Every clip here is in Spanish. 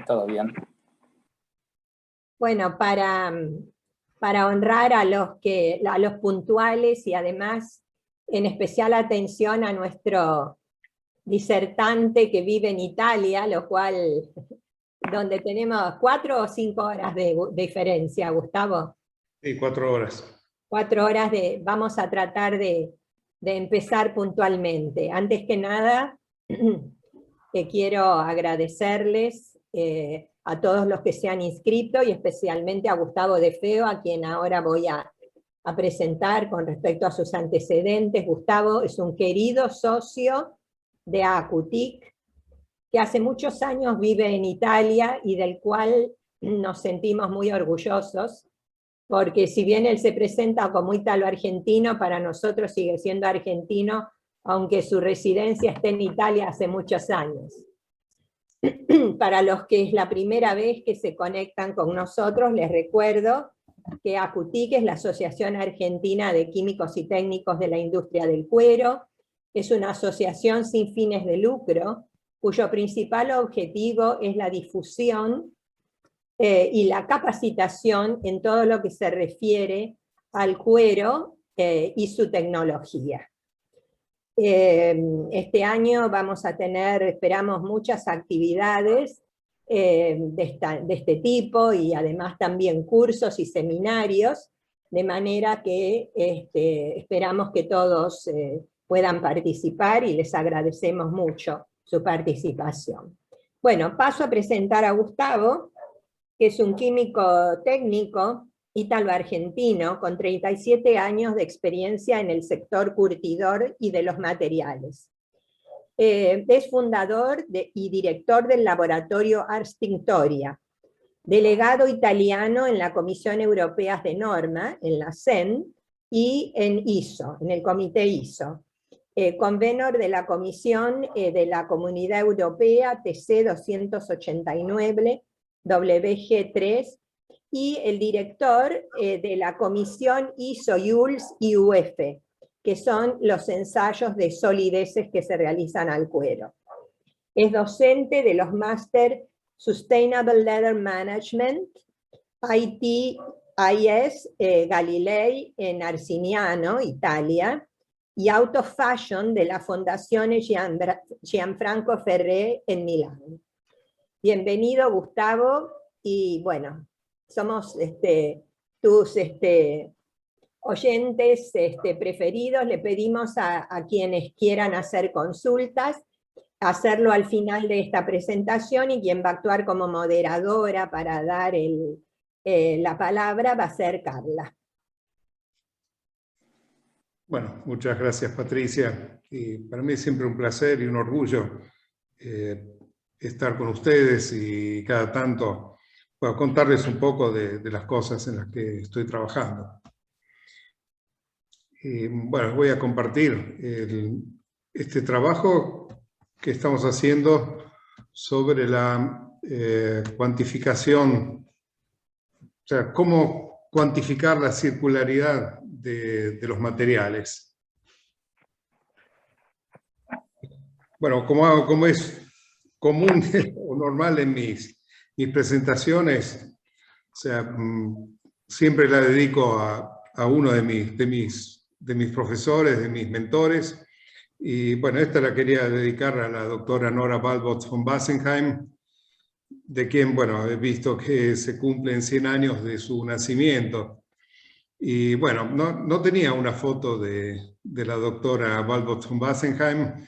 todo bien. Bueno, para honrar a los puntuales y además en especial atención a nuestro disertante que vive en Italia, lo cual, donde tenemos 4 o 5 horas de diferencia, Gustavo. Sí, 4 horas. 4 horas vamos a tratar de empezar puntualmente. Antes que nada, quiero agradecerles a todos los que se han inscrito y especialmente a Gustavo De Feo, a quien ahora voy a presentar con respecto a sus antecedentes. Gustavo es un querido socio de Acutic, que hace muchos años vive en Italia y del cual nos sentimos muy orgullosos, porque si bien él se presenta como ítalo-argentino, para nosotros sigue siendo argentino, aunque su residencia esté en Italia hace muchos años. Para los que es la primera vez que se conectan con nosotros, les recuerdo que Acutic es la Asociación Argentina de Químicos y Técnicos de la Industria del Cuero. Es una asociación sin fines de lucro, cuyo principal objetivo es la difusión y la capacitación en todo lo que se refiere al cuero y su tecnología. Este año vamos a tener, esperamos, muchas actividades de este tipo y además también cursos y seminarios, de manera que esperamos que todos puedan participar y les agradecemos mucho su participación. Bueno, paso a presentar a Gustavo, que es un químico técnico ítalo-argentino con 37 años de experiencia en el sector curtidor y de los materiales. Es fundador y director del laboratorio Ars Tinctoria, delegado italiano en la Comisión Europea de Norma, en la CEN, y en ISO, en el Comité ISO. Convenor de la Comisión de la Comunidad Europea TC 289, WG3, y el director de la Comisión ISO-ULS-IUF, que son los ensayos de solideces que se realizan al cuero. Es docente de los máster Sustainable Leather Management, ITIS Galilei en Arcignano, Italia, y Auto Fashion de la Fondazione Gianfranco Ferré en Milán. Bienvenido, Gustavo, y bueno, somos tus oyentes preferidos. Le pedimos a quienes quieran hacer consultas, hacerlo al final de esta presentación, y quien va a actuar como moderadora para dar la palabra va a ser Carla. Bueno, muchas gracias, Patricia. Y para mí es siempre un placer y un orgullo estar con ustedes y cada tanto contarles un poco de las cosas en las que estoy trabajando. Y, bueno, voy a compartir este trabajo que estamos haciendo sobre la cuantificación, o sea, cómo cuantificar la circularidad de los materiales. Bueno, como es común o normal en mis presentaciones, o sea, siempre la dedico a uno de mis profesores, de mis mentores, y bueno, esta la quería dedicar a la doctora Nora Balbot von Bassenheim, de quien, bueno, he visto que se cumplen 100 años de su nacimiento. Y bueno, no tenía una foto de la doctora Balbot von Bassenheim,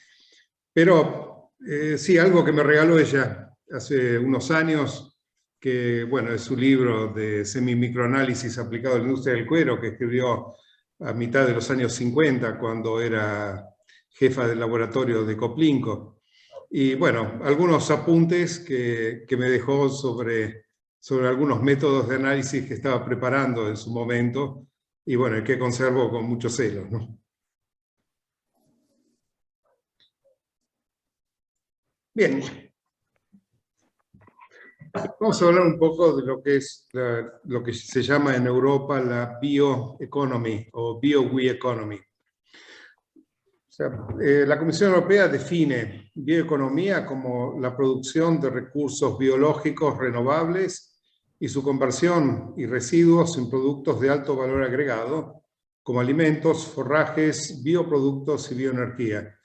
pero sí, algo que me regaló ella hace unos años, que bueno, es su libro de semimicroanálisis aplicado a la industria del cuero, que escribió a mitad de los años 50, cuando era jefa del laboratorio de Coplinco. Y bueno, algunos apuntes que me dejó sobre algunos métodos de análisis que estaba preparando en su momento, y bueno, que conservo con mucho celo, ¿no? Bien. Vamos a hablar un poco de lo que es lo que se llama en Europa la bioeconomy o bio-we economy. sea, la Comisión Europea define bioeconomía como la producción de recursos biológicos renovables y su conversión y residuos en productos de alto valor agregado, como alimentos, forrajes, bioproductos y bioenergía.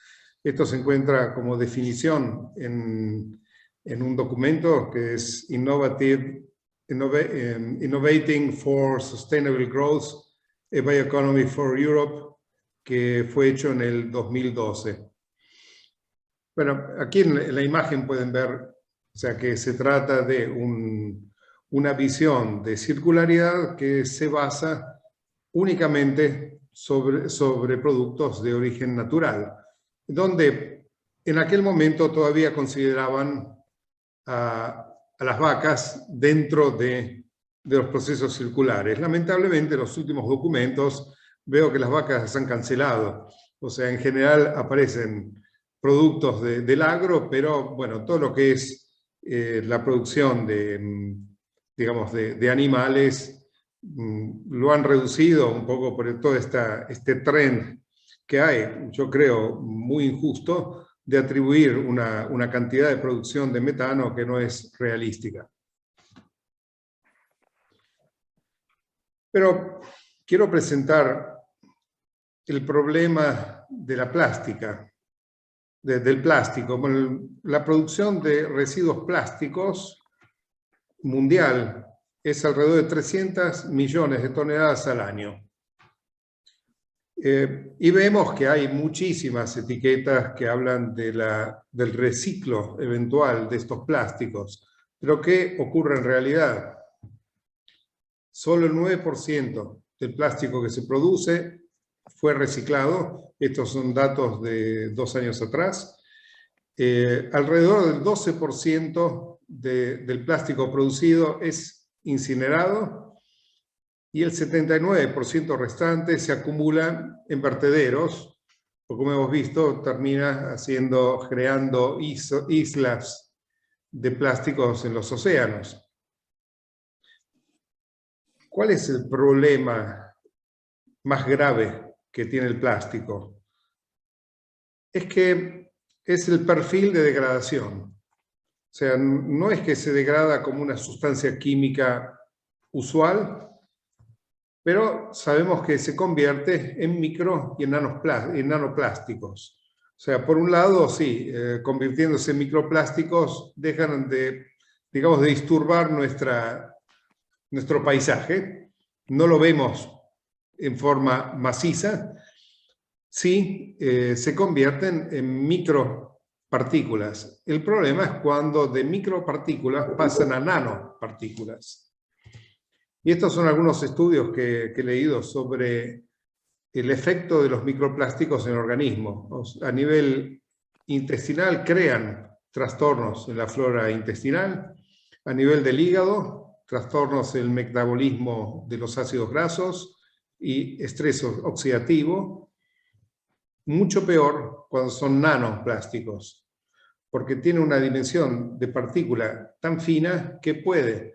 Esto se encuentra como definición en un documento que es Innovating for Sustainable Growth, a Bioeconomy for Europe, que fue hecho en el 2012. Bueno, aquí en la imagen pueden ver, o sea, que se trata de una visión de circularidad que se basa únicamente sobre productos de origen natural, donde en aquel momento todavía consideraban a las vacas dentro de los procesos circulares. Lamentablemente, en los últimos documentos veo que las vacas se han cancelado. O sea, en general aparecen productos del agro, pero bueno, todo lo que es la producción digamos, de animales lo han reducido un poco por todo este trend que hay, yo creo, muy injusto, de atribuir una cantidad de producción de metano que no es realística. Pero quiero presentar el problema de la plástica, del plástico. Bueno, la producción de residuos plásticos mundial es alrededor de 300 millones de toneladas al año. Y vemos que hay muchísimas etiquetas que hablan del reciclo eventual de estos plásticos. Pero ¿qué ocurre en realidad? Solo el 9% del plástico que se produce fue reciclado. Estos son datos de 2 años atrás. Alrededor del 12% del plástico producido es incinerado y el 79% restante se acumula en vertederos, o como hemos visto, termina creando islas de plásticos en los océanos. ¿Cuál es el problema más grave que tiene el plástico? Es que es el perfil de degradación. O sea, no es que se degrada como una sustancia química usual, pero sabemos que se convierte en micro y en nanoplásticos. O sea, por un lado, sí, convirtiéndose en microplásticos, dejan de, digamos, de disturbar nuestro paisaje. No lo vemos en forma maciza. Sí, se convierten en micropartículas. El problema es cuando de micropartículas pasan a nanopartículas. Y estos son algunos estudios que he leído sobre el efecto de los microplásticos en organismos. A nivel intestinal crean trastornos en la flora intestinal. A nivel del hígado, trastornos en el metabolismo de los ácidos grasos y estrés oxidativo. Mucho peor cuando son nanoplásticos, porque tiene una dimensión de partícula tan fina que puede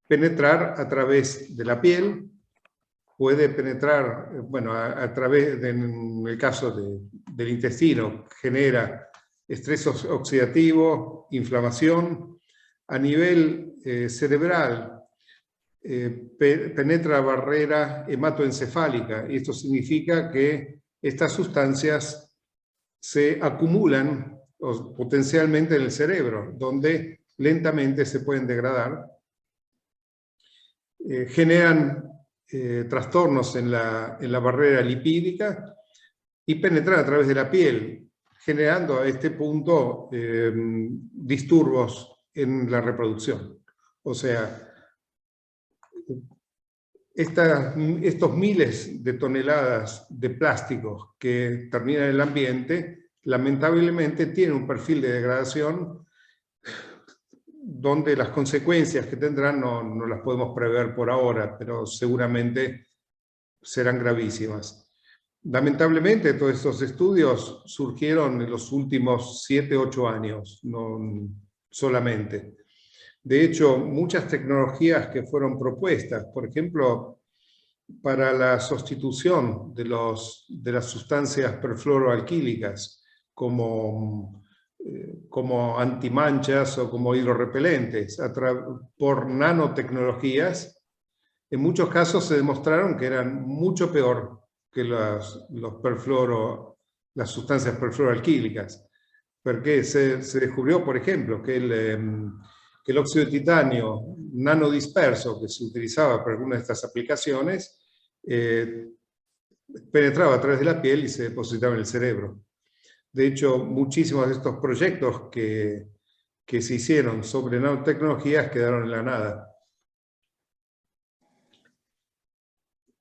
penetrar a través de la piel, puede penetrar, bueno, a través, en el caso del intestino, genera estrés oxidativo, inflamación. A nivel cerebral, penetra barrera hematoencefálica, y esto significa que estas sustancias se acumulan potencialmente en el cerebro, donde lentamente se pueden degradar. Generan trastornos en la barrera lipídica y penetran a través de la piel, generando a este punto disturbios en la reproducción. O sea, estos miles de toneladas de plásticos que terminan en el ambiente, lamentablemente tienen un perfil de degradación donde las consecuencias que tendrán no las podemos prever por ahora, pero seguramente serán gravísimas. Lamentablemente, todos estos estudios surgieron en los últimos 7 u 8 años, no solamente. De hecho, muchas tecnologías que fueron propuestas, por ejemplo, para la sustitución de las sustancias perfluoroalquílicas como antimanchas o como hidrorrepelentes por nanotecnologías, en muchos casos se demostraron que eran mucho peor que las sustancias perfluoroalquílicas. Porque se descubrió, por ejemplo, que el óxido de titanio nanodisperso que se utilizaba para algunas de estas aplicaciones penetraba a través de la piel y se depositaba en el cerebro. De hecho, muchísimos de estos proyectos que se hicieron sobre nanotecnologías quedaron en la nada.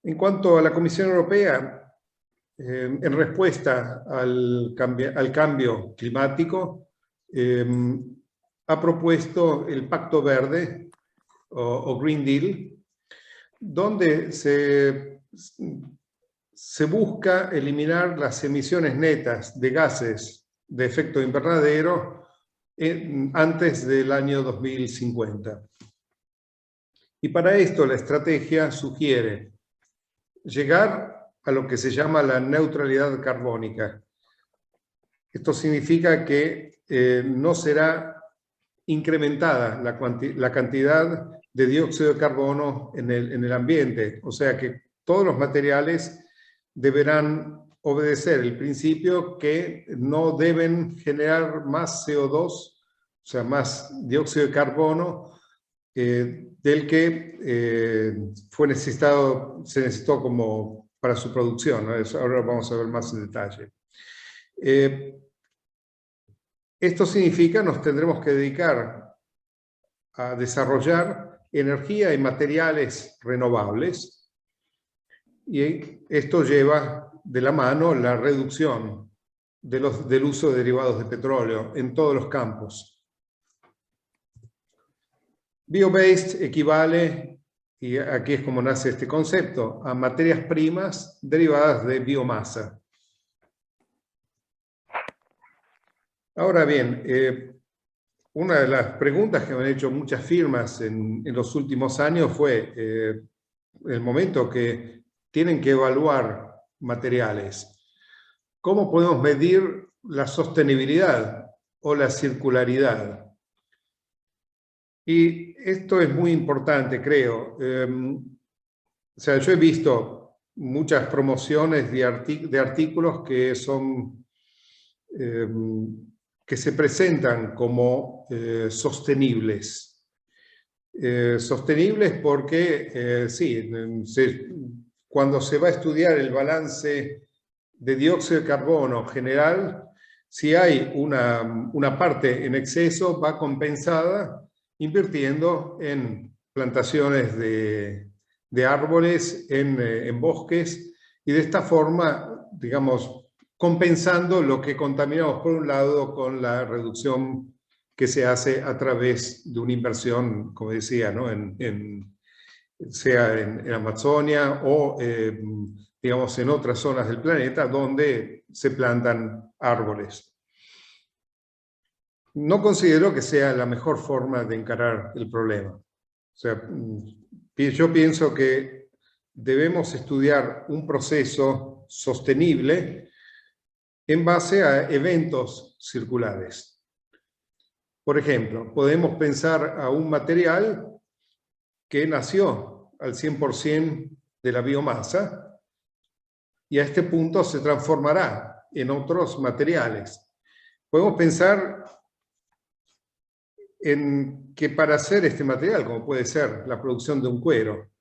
En cuanto a la Comisión Europea, en respuesta al cambio climático, ha propuesto el Pacto Verde o Green Deal, donde se busca eliminar las emisiones netas de gases de efecto invernadero antes del año 2050. Y para esto la estrategia sugiere llegar a lo que se llama la neutralidad carbónica. Esto significa que no será incrementada la cantidad de dióxido de carbono en el ambiente. O sea que todos los materiales deberán obedecer el principio que no deben generar más CO2, o sea, más dióxido de carbono, del que se necesitó como para su producción, ¿no? Eso ahora lo vamos a ver más en detalle. Esto significa que nos tendremos que dedicar a desarrollar energía y materiales renovables, y esto lleva de la mano la reducción del uso de derivados de petróleo en todos los campos. Bio-based equivale, y aquí es como nace este concepto, a materias primas derivadas de biomasa. Ahora bien, una de las preguntas que me han hecho muchas firmas en los últimos años fue el momento que tienen que evaluar materiales. ¿Cómo podemos medir la sostenibilidad o la circularidad? Y esto es muy importante, creo. O sea, yo he visto muchas promociones de artículos que son que se presentan como sostenibles. Sostenibles porque, sí, cuando se va a estudiar el balance de dióxido de carbono general, si hay una parte en exceso, va compensada invirtiendo en plantaciones de árboles, en bosques, y de esta forma, digamos, compensando lo que contaminamos por un lado con la reducción que se hace a través de una inversión, como decía, ¿no? Sea en Amazonia o, digamos, en otras zonas del planeta donde se plantan árboles. No considero que sea la mejor forma de encarar el problema. O sea, yo pienso que debemos estudiar un proceso sostenible en base a eventos circulares. Por ejemplo, podemos pensar a un material que nació al 100% de la biomasa y a este punto se transformará en otros materiales. Podemos pensar en que para hacer este material, como puede ser la producción de un cuero,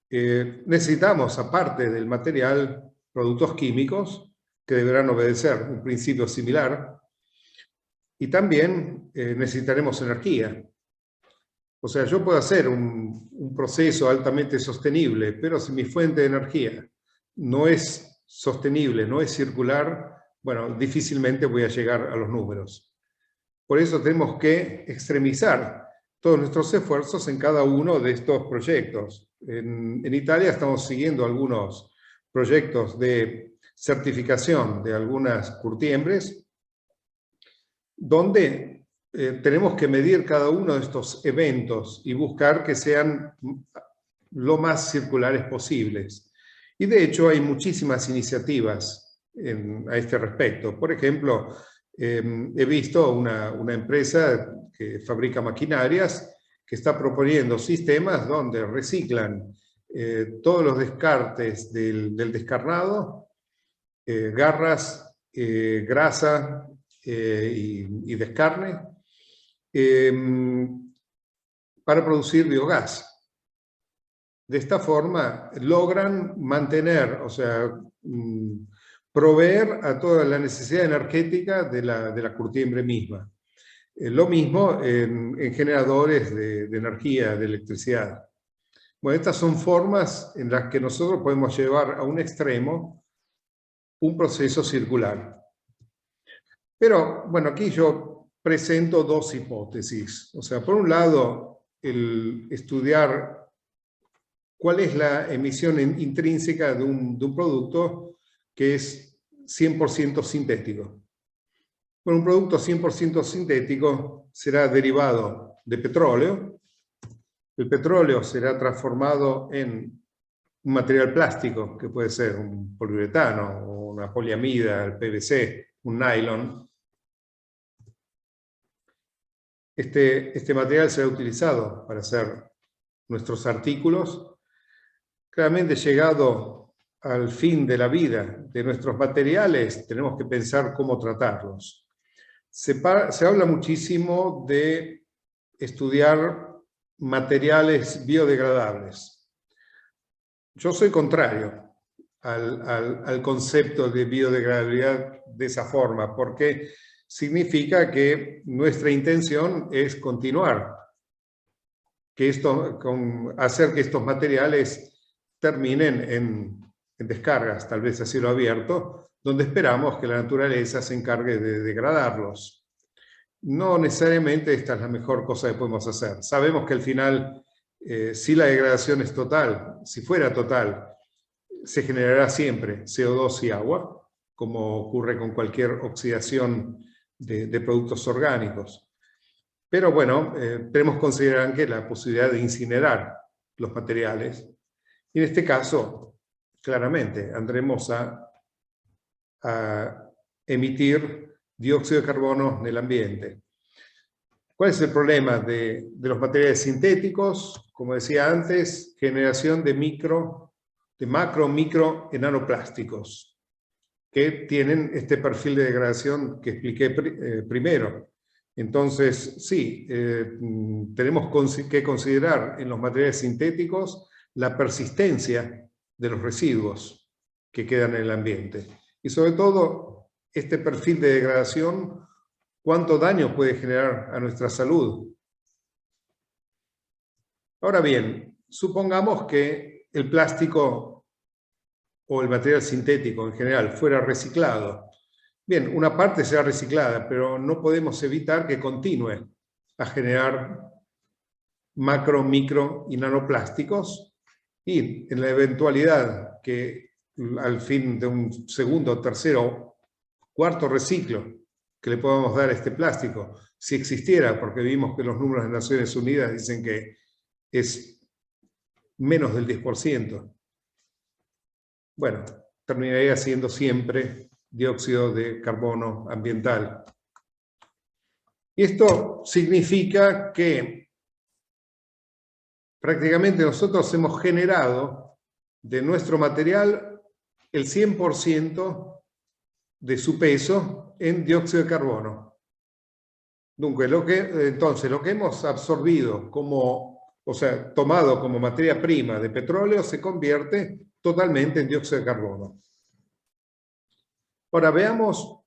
necesitamos, aparte del material, productos químicos que deberán obedecer un principio similar, y también necesitaremos energía. O sea, yo puedo hacer un proceso altamente sostenible, pero si mi fuente de energía no es sostenible, no es circular, bueno, difícilmente voy a llegar a los números. Por eso tenemos que extremizar todos nuestros esfuerzos en cada uno de estos proyectos. En Italia estamos siguiendo algunos proyectos de certificación de algunas curtiembres, donde tenemos que medir cada uno de estos eventos y buscar que sean lo más circulares posibles. Y de hecho hay muchísimas iniciativas a este respecto. Por ejemplo, he visto una empresa que fabrica maquinarias que está proponiendo sistemas donde reciclan todos los descartes del descarnado, garras, grasa y descarne, para producir biogás. De esta forma logran mantener, o sea, proveer a toda la necesidad energética de la curtiembre misma. Lo mismo en generadores de energía, de electricidad. Bueno, estas son formas en las que nosotros podemos llevar a un extremo un proceso circular. Pero, bueno, aquí yo presento dos hipótesis. O sea, por un lado, el estudiar cuál es la emisión intrínseca de un producto que es 100% sintético. Bueno, un producto 100% sintético será derivado de petróleo. El petróleo será transformado en un material plástico, que puede ser un poliuretano, una poliamida, el PVC, un nylon. Este material será utilizado para hacer nuestros artículos. Claramente, llegado al fin de la vida de nuestros materiales, tenemos que pensar cómo tratarlos. Se habla muchísimo de estudiar materiales biodegradables. Yo soy contrario al concepto de biodegradabilidad de esa forma, porque significa que nuestra intención es continuar, hacer que estos materiales terminen en descargas, tal vez a cielo abierto, donde esperamos que la naturaleza se encargue de degradarlos. No necesariamente esta es la mejor cosa que podemos hacer. Sabemos que al final, si la degradación es total, si fuera total, se generará siempre CO2 y agua, como ocurre con cualquier oxidación de productos orgánicos. Pero bueno, tenemos que considerar que la posibilidad de incinerar los materiales, y en este caso, claramente, andremos a emitir dióxido de carbono en el ambiente. ¿Cuál es el problema de los materiales sintéticos? Como decía antes, generación de macro, micro y nanoplásticos, que tienen este perfil de degradación que expliqué primero. Entonces, sí, tenemos que considerar en los materiales sintéticos la persistencia de los residuos que quedan en el ambiente. Y sobre todo, este perfil de degradación, ¿cuánto daño puede generar a nuestra salud? Ahora bien, supongamos que el plástico o el material sintético en general fuera reciclado. Bien, una parte será reciclada, pero no podemos evitar que continúe a generar macro, micro y nanoplásticos, y en la eventualidad que al fin de un segundo, tercero, cuarto reciclo que le podamos dar a este plástico, si existiera, porque vimos que los números de Naciones Unidas dicen que es menos del 10%, bueno, terminaría siendo siempre dióxido de carbono ambiental. Y esto significa que prácticamente nosotros hemos generado de nuestro material el 100% de su peso en dióxido de carbono. Entonces, lo que hemos absorbido tomado como materia prima de petróleo, se convierte totalmente en dióxido de carbono. Ahora veamos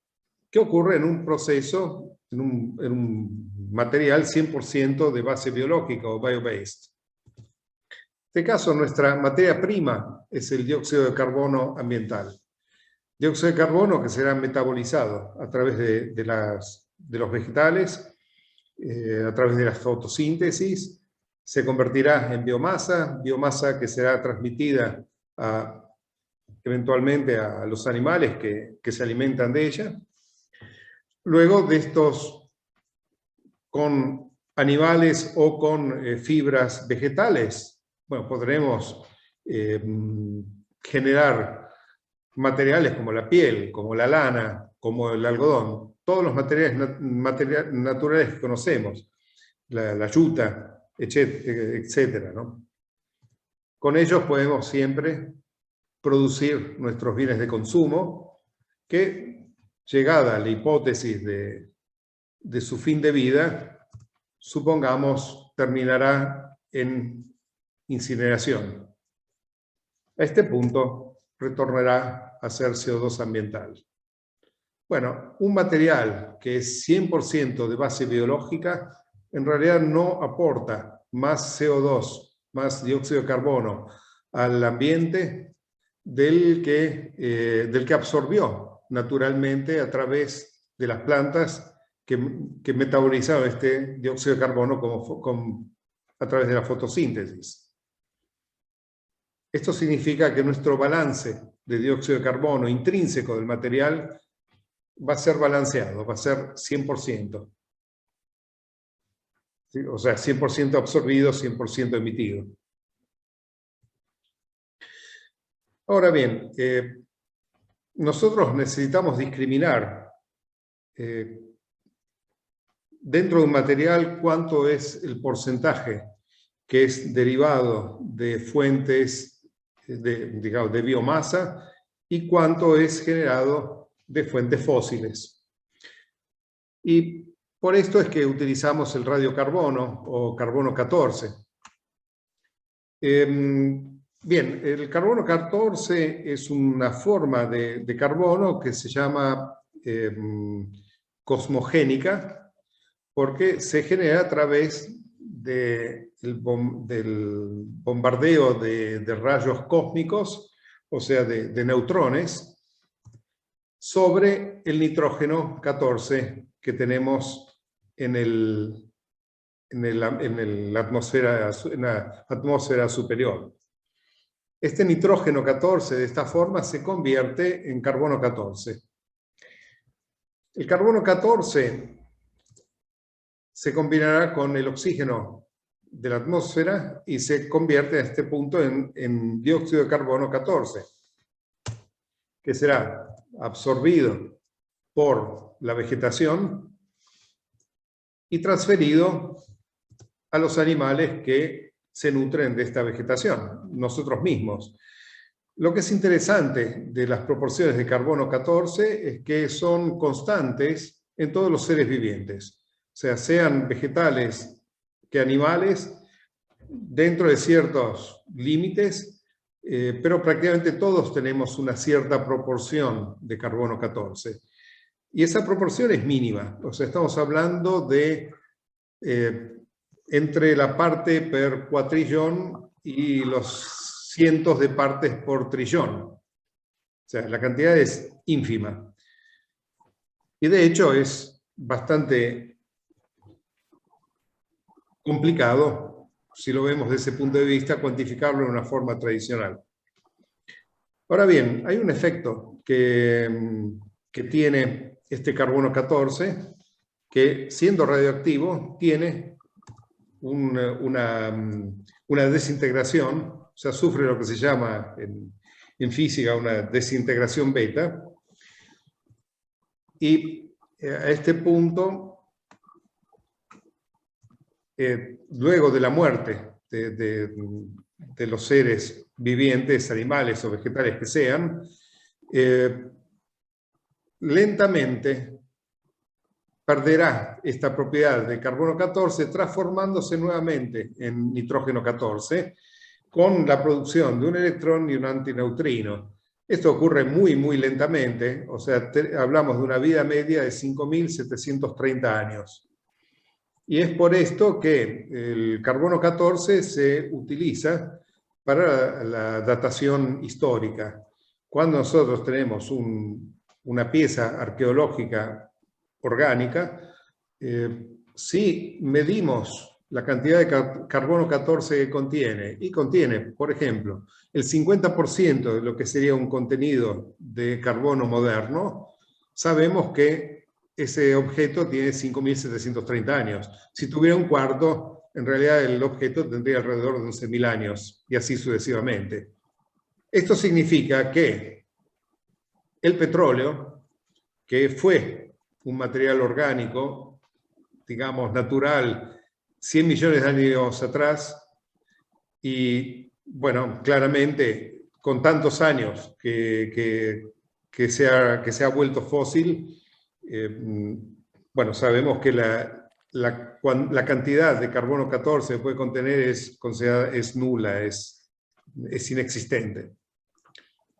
qué ocurre en un proceso, en un material 100% de base biológica o bio-based. En este caso, nuestra materia prima es el dióxido de carbono ambiental. Dióxido de carbono que será metabolizado a través de los vegetales, a través de la fotosíntesis, se convertirá en biomasa que será transmitida eventualmente a los animales que se alimentan de ella. Luego de estos, con animales o con fibras vegetales, bueno, podremos generar materiales como la piel, como la lana, como el algodón, todos los materiales naturales que conocemos, la yuta, etcétera, ¿no? Con ellos podemos siempre producir nuestros bienes de consumo, que, llegada a la hipótesis de su fin de vida, supongamos, terminará en incineración. A este punto retornará a ser CO2 ambiental. Bueno, un material que es 100% de base biológica, en realidad no aporta más CO2, más dióxido de carbono al ambiente del que absorbió naturalmente a través de las plantas que metabolizaron este dióxido de carbono a través de la fotosíntesis. Esto significa que nuestro balance de dióxido de carbono intrínseco del material va a ser balanceado, va a ser 100%. ¿Sí? O sea, 100% absorbido, 100% emitido. Ahora bien, nosotros necesitamos discriminar dentro de un material cuánto es el porcentaje que es derivado de fuentes digamos, de biomasa y cuánto es generado de fuentes fósiles. Y por esto es que utilizamos el radiocarbono o carbono 14. Bien, el carbono 14 es una forma de carbono que se llama cosmogénica, porque se genera a través del bombardeo de rayos cósmicos, o sea, de neutrones, sobre el nitrógeno 14 que tenemos en la atmósfera superior. Este nitrógeno 14 de esta forma se convierte en carbono 14. El carbono 14 se combinará con el oxígeno de la atmósfera y se convierte a este punto en dióxido de carbono 14, que será absorbido por la vegetación y transferido a los animales que se nutren de esta vegetación, nosotros mismos. Lo que es interesante de las proporciones de carbono 14 es que son constantes en todos los seres vivientes, o sea, sean vegetales que animales, dentro de ciertos límites, pero prácticamente todos tenemos una cierta proporción de carbono 14. Y esa proporción es mínima, o sea, estamos hablando de entre la parte per cuatrillón y los cientos de partes por trillón. O sea, la cantidad es ínfima. Y de hecho es bastante complicado, si lo vemos desde ese punto de vista, cuantificarlo de una forma tradicional. Ahora bien, hay un efecto que tiene este carbono 14, que siendo radioactivo tiene una desintegración, o sea, sufre lo que se llama en física una desintegración beta, y a este punto, luego de la muerte de los seres vivientes, animales o vegetales que sean, lentamente perderá esta propiedad de carbono 14, transformándose nuevamente en nitrógeno 14, con la producción de un electrón y un antineutrino. Esto ocurre muy, muy lentamente, o sea, hablamos de una vida media de 5.730 años. Y es por esto que el carbono 14 se utiliza para la datación histórica. Cuando nosotros tenemos una pieza arqueológica orgánica, si medimos la cantidad de carbono 14 que contiene, y contiene, por ejemplo, el 50% de lo que sería un contenido de carbono moderno, sabemos que ese objeto tiene 5.730 años. Si tuviera un cuarto, en realidad el objeto tendría alrededor de 11.000 años, y así sucesivamente. Esto significa que el petróleo, que fue un material orgánico, digamos, natural, 100 millones de años atrás, y bueno, claramente, con tantos años que se ha vuelto fósil, bueno, sabemos que la cantidad de carbono 14 que puede contener es nula, es inexistente.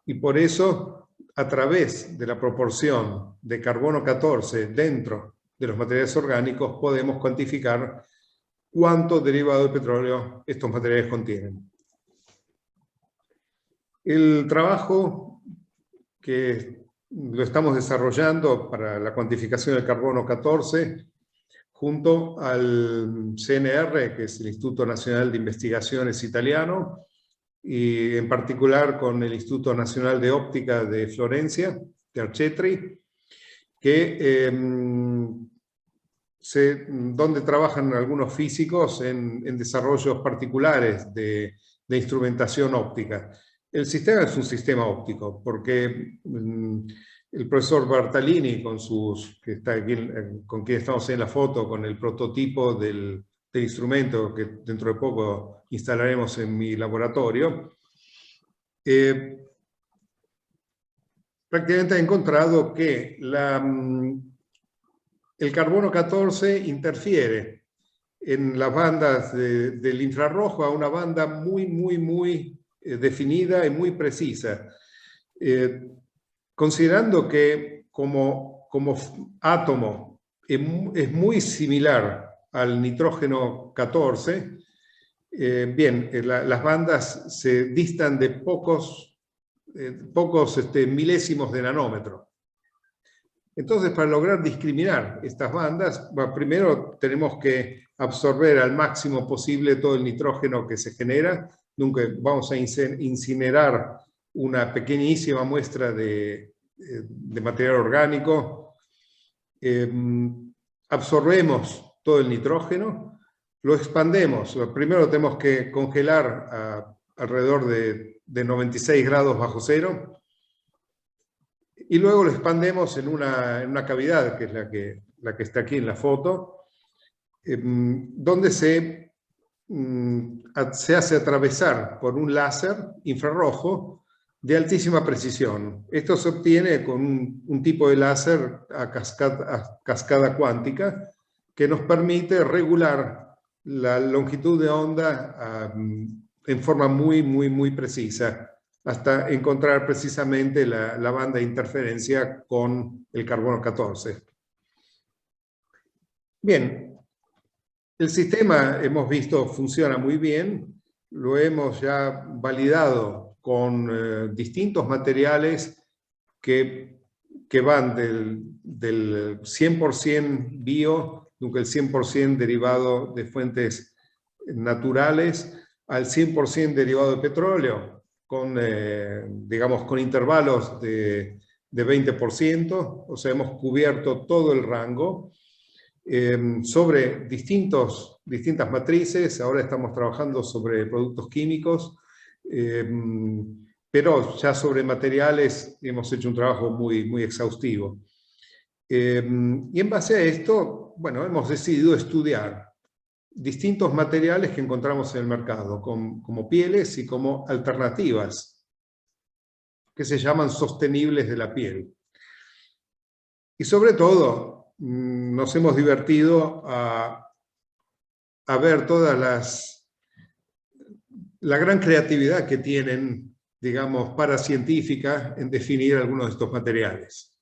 Y por eso, a través de la proporción de carbono 14 dentro de los materiales orgánicos, podemos cuantificar cuánto derivado de petróleo estos materiales contienen. El trabajo que lo estamos desarrollando para la cuantificación del carbono 14, junto al CNR, que es el Instituto Nacional de Investigaciones italiano, y en particular con el Instituto Nacional de Óptica de Florencia, de Arcetri, donde trabajan algunos físicos en desarrollos particulares de instrumentación óptica. El sistema es un sistema óptico, porque el profesor Bartalini, que está aquí, con quien estamos en la foto, con el prototipo del instrumento que dentro de poco instalaremos en mi laboratorio, prácticamente ha encontrado que el carbono 14 interfiere en las bandas del infrarrojo a una banda muy definida y muy precisa. Considerando que como átomo es muy similar al nitrógeno 14, bien, las bandas se distan de pocos milésimos de nanómetro. Entonces, para lograr discriminar estas bandas, primero tenemos que absorber al máximo posible todo el nitrógeno que se genera. Nunca vamos a incinerar una pequeñísima muestra de material orgánico. Absorbemos todo el nitrógeno, lo expandemos. Primero tenemos que congelar a alrededor de 96 grados bajo cero, y luego lo expandemos en una cavidad, que es la que está aquí en la foto, donde se hace atravesar por un láser infrarrojo de altísima precisión. Esto se obtiene con un tipo de láser a cascada cuántica, que nos permite regular la longitud de onda en forma muy precisa, hasta encontrar precisamente la banda de interferencia con el carbono 14. Bien, el sistema, hemos visto, funciona muy bien. Lo hemos ya validado con distintos materiales que van del 100% bio, nunca el 100% derivado de fuentes naturales, al 100% derivado de petróleo, digamos, con intervalos de 20%, o sea, hemos cubierto todo el rango sobre distintas matrices. Ahora estamos trabajando sobre productos químicos, pero ya sobre materiales hemos hecho un trabajo muy exhaustivo. Y en base a esto, bueno, hemos decidido estudiar distintos materiales que encontramos en el mercado, como pieles y como alternativas, que se llaman sostenibles de la piel. Y sobre todo, nos hemos divertido a ver la gran creatividad que tienen, digamos, paracientífica en definir algunos de estos materiales.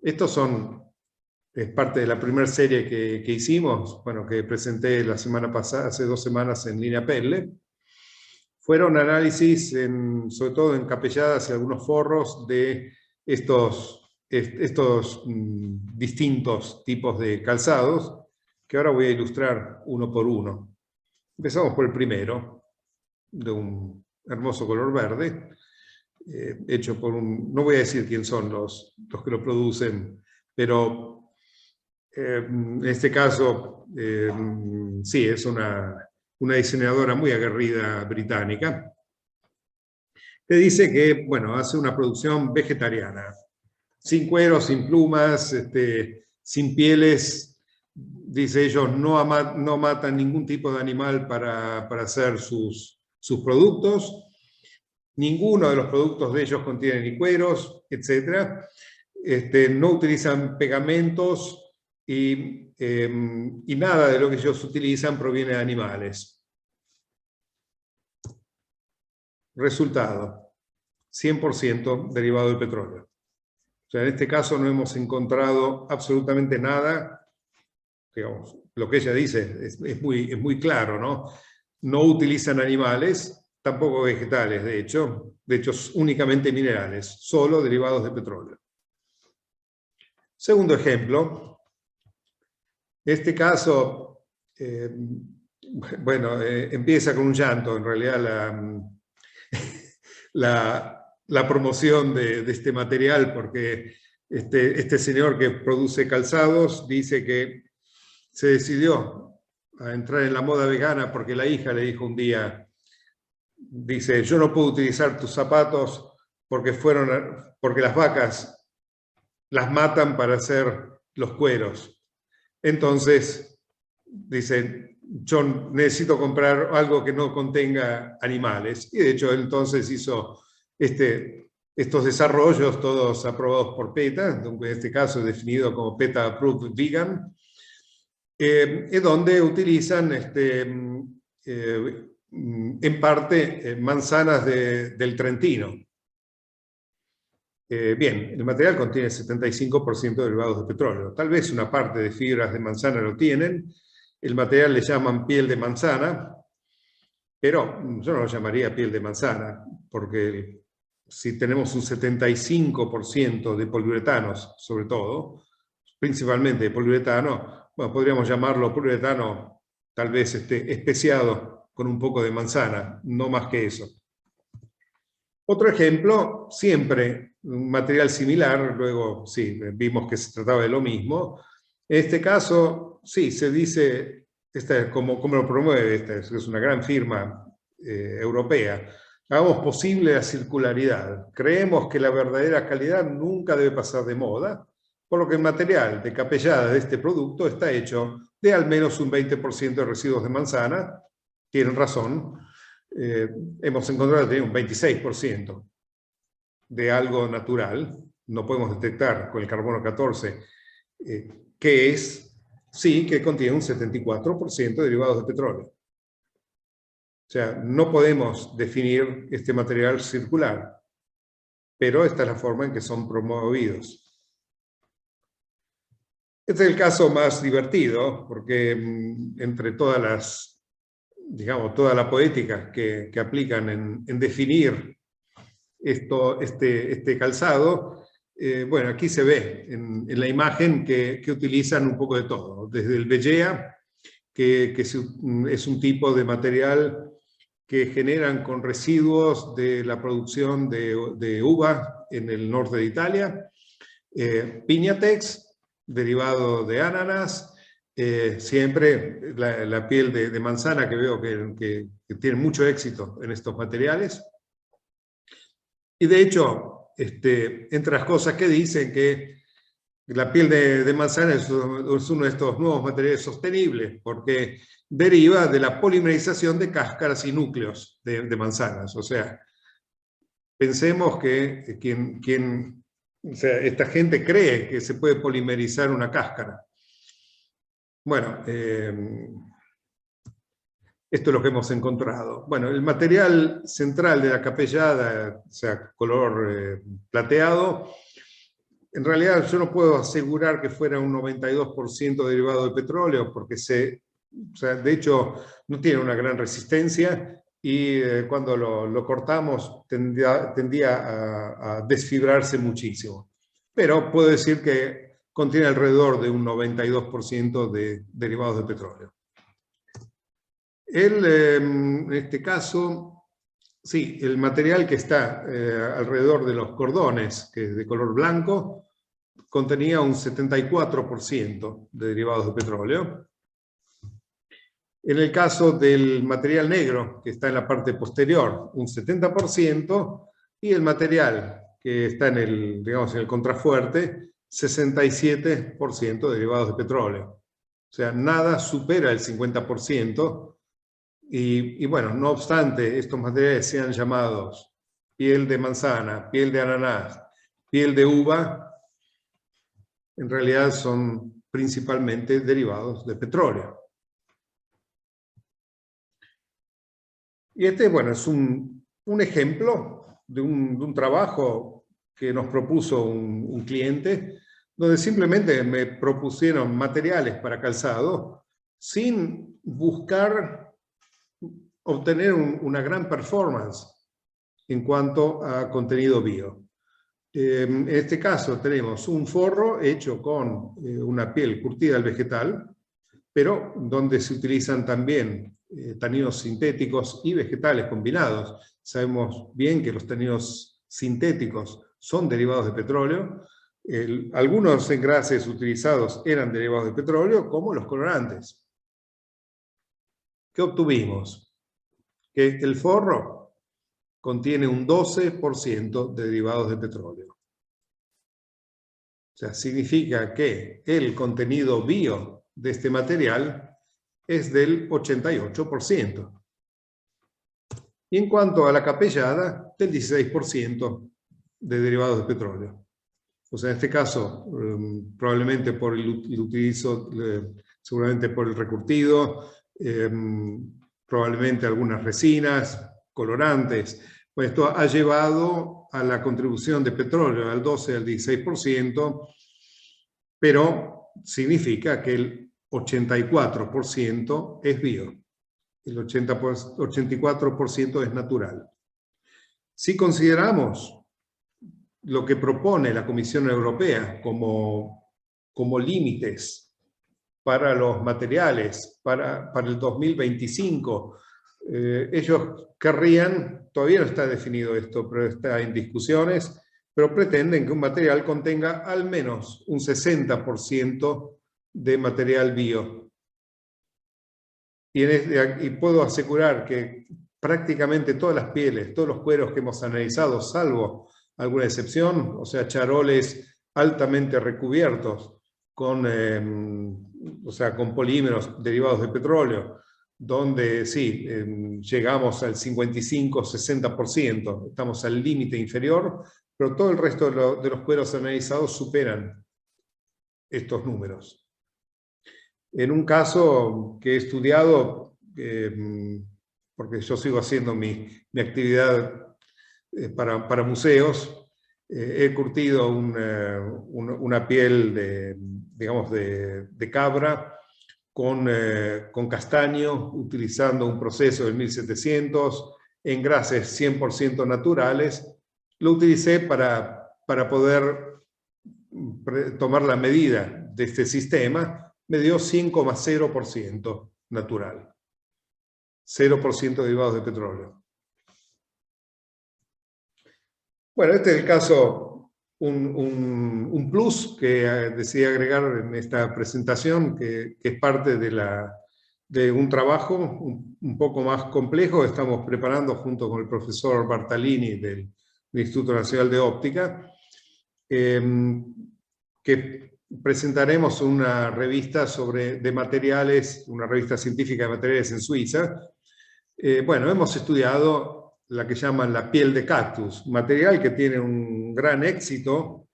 Estos es parte de la primera serie que hicimos, bueno, que presenté la semana pasada, hace 2 semanas en Linea Pelle. Fueron análisis, sobre todo encapelladas y algunos forros de estos distintos tipos de calzados, que ahora voy a ilustrar uno por uno. Empezamos por el primero, de un hermoso color verde, hecho por no voy a decir quién son los que lo producen, pero en este caso, sí, es una diseñadora muy aguerrida británica. te dice que, bueno, hace una producción vegetariana, sin cueros, sin plumas, sin pieles. Dice ellos, no matan ningún tipo de animal para hacer sus productos. Ninguno de los productos de ellos contiene ni cueros, etc. No utilizan pegamentos y nada de lo que ellos utilizan proviene de animales. Resultado, 100% derivado del petróleo. O sea, en este caso no hemos encontrado absolutamente nada. Digamos, lo que ella dice es muy claro, ¿no? No utilizan animales, tampoco vegetales, de hecho únicamente minerales, solo derivados de petróleo. Segundo ejemplo, este caso, bueno, empieza con un llanto, en realidad la promoción de este material, porque este señor que produce calzados dice que se decidió a entrar en la moda vegana porque la hija le dijo un día, dice, yo no puedo utilizar tus zapatos porque las vacas las matan para hacer los cueros. Entonces, dice, yo necesito comprar algo que no contenga animales. Y de hecho, entonces hizo estos desarrollos, todos aprobados por PETA, en este caso es definido como PETA Approved Vegan, donde utilizan en parte manzanas del Trentino. Bien, el material contiene 75% de derivados de petróleo. Tal vez una parte de fibras de manzana lo tienen. El material le llaman piel de manzana, pero yo no lo llamaría piel de manzana, porque si tenemos un 75% de poliuretanos, sobre todo, principalmente de poliuretano, bueno, podríamos llamarlo poliuretano tal vez especiado con un poco de manzana, no más que eso. Otro ejemplo, siempre un material similar, luego sí, vimos que se trataba de lo mismo. En este caso, sí, se dice, como lo promueve, es una gran firma europea, hagamos posible la circularidad. Creemos que la verdadera calidad nunca debe pasar de moda, por lo que el material de capellada de este producto está hecho de al menos un 20% de residuos de manzana. Tienen razón. Hemos encontrado que tiene un 26% de algo natural. No podemos detectar con el carbono 14 qué es. Sí, que contiene un 74% de derivados de petróleo. O sea, no podemos definir este material circular, pero esta es la forma en que son promovidos. Este es el caso más divertido, porque entre todas toda la poética que aplican en definir este calzado, bueno, aquí se ve en la imagen que utilizan un poco de todo, desde el vellea, que es un tipo de material que generan con residuos de la producción de uva en el norte de Italia, Piñatex, derivado de ananas, siempre la piel de manzana, que veo que tiene mucho éxito en estos materiales. Y de hecho, entre las cosas que dicen que la piel de manzana es uno de estos nuevos materiales sostenibles, porque deriva de la polimerización de cáscaras y núcleos de manzanas. O sea, pensemos que o sea, esta gente cree que se puede polimerizar una cáscara. Bueno, esto es lo que hemos encontrado. Bueno, el material central de la capellada, o sea, color plateado, en realidad yo no puedo asegurar que fuera un 92% derivado de petróleo, porque o sea, de hecho no tiene una gran resistencia, y cuando lo cortamos tendía a desfibrarse muchísimo. Pero puedo decir que contiene alrededor de un 92% de derivados de petróleo. En este caso, sí, el material que está alrededor de los cordones, que es de color blanco, contenía un 74% de derivados de petróleo. En el caso del material negro, que está en la parte posterior, un 70%, y el material que está en el, digamos, en el contrafuerte, 67% derivados de petróleo. O sea, nada supera el 50%, y bueno, no obstante, estos materiales sean llamados piel de manzana, piel de ananá, piel de uva, en realidad son principalmente derivados de petróleo. Y este, bueno, es un ejemplo de un trabajo que nos propuso un cliente, donde simplemente me propusieron materiales para calzado sin buscar obtener una gran performance en cuanto a contenido bio. En este caso tenemos un forro hecho con una piel curtida al vegetal, pero donde se utilizan también taninos sintéticos y vegetales combinados. Sabemos bien que los taninos sintéticos son derivados de petróleo. Algunos engrases utilizados eran derivados de petróleo, como los colorantes. ¿Qué obtuvimos? Que el forro contiene un 12% de derivados de petróleo. O sea, significa que el contenido bio de este material es del 88%. Y en cuanto a la capellada, del 16% de derivados de petróleo. O sea, en este caso, probablemente por el utilizo, seguramente por el recurtido, probablemente algunas resinas, colorantes. Pues esto ha llevado a la contribución de petróleo al 12 al 16%, pero significa que el 84% es bio, el 84% es natural. Si consideramos lo que propone la Comisión Europea como límites para los materiales para el 2025, ellos querrían, todavía no está definido esto, pero está en discusiones, pero pretenden que un material contenga al menos un 60% de material bio. Y puedo asegurar que prácticamente todas las pieles, todos los cueros que hemos analizado, salvo alguna excepción, o sea, charoles altamente recubiertos con polímeros derivados de petróleo, donde sí, llegamos al 55-60%, estamos al límite inferior, pero todo el resto de los cueros analizados superan estos números. En un caso que he estudiado, porque yo sigo haciendo mi actividad para museos, he curtido una piel de cabra con castaño, utilizando un proceso del 1700, engrases 100% naturales. Lo utilicé para poder tomar la medida de este sistema. Me dio 100,0% natural. 0% derivados de petróleo. Bueno, este es el caso, un plus que decidí agregar en esta presentación, que es parte de un trabajo un poco más complejo. Estamos preparando junto con el profesor Bartalini del Instituto Nacional de Óptica, que presentaremos una revista de materiales, una revista científica de materiales en Suiza. Bueno, hemos estudiado la que llaman la piel de cactus, material que tiene un gran éxito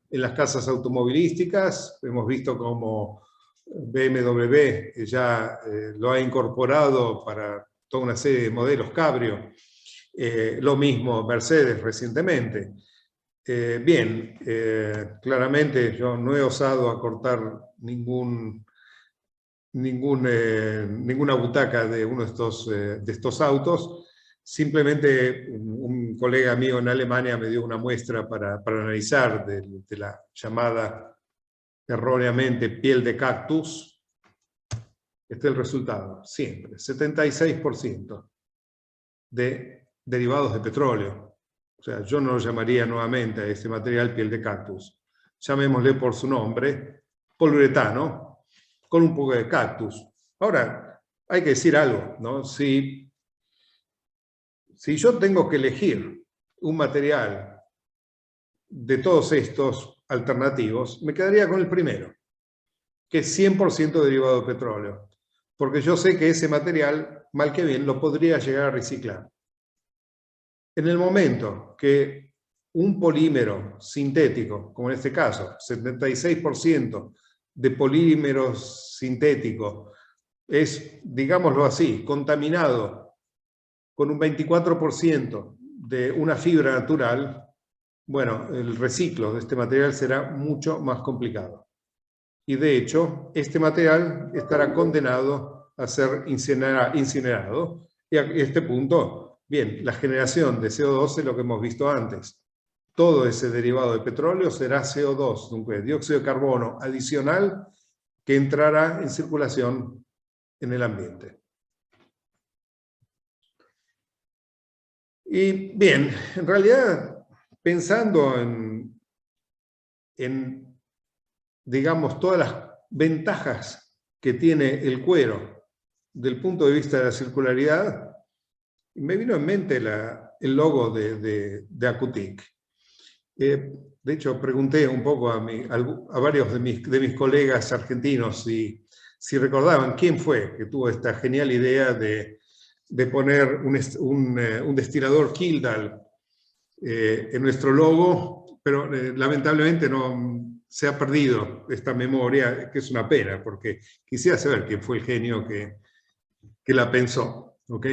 en las casas automovilísticas. Hemos visto cómo BMW ya lo ha incorporado para toda una serie de modelos cabrio. Lo mismo Mercedes recientemente. Bien, claramente yo no he osado acortar ninguna butaca de uno de estos autos. Simplemente un colega mío en Alemania me dio una muestra para analizar de la llamada erróneamente piel de cactus. Este es el resultado, siempre, 76% de derivados de petróleo. O sea, yo no lo llamaría nuevamente a este material piel de cactus. Llamémosle por su nombre, poliuretano, con un poco de cactus. Ahora, hay que decir algo, ¿no? Si yo tengo que elegir un material de todos estos alternativos, me quedaría con el primero, que es 100% derivado de petróleo, porque yo sé que ese material, mal que bien, lo podría llegar a reciclar. En el momento que un polímero sintético, como en este caso, 76% de polímeros sintéticos es, digámoslo así, contaminado con un 24% de una fibra natural, bueno, el reciclo de este material será mucho más complicado. Y de hecho, este material estará condenado a ser incinerado. Y a este punto, bien, la generación de CO2 es lo que hemos visto antes. Todo ese derivado de petróleo será CO2, dióxido de carbono adicional que entrará en circulación en el ambiente. Y bien, en realidad, pensando en digamos, todas las ventajas que tiene el cuero del punto de vista de la circularidad, me vino en mente el logo de Acutic. De hecho, pregunté un poco a varios de mis colegas argentinos si recordaban quién fue que tuvo esta genial idea de poner un destilador Kildal en nuestro logo, pero lamentablemente no se ha perdido esta memoria, que es una pena, porque quisiera saber quién fue el genio que la pensó, ¿ok?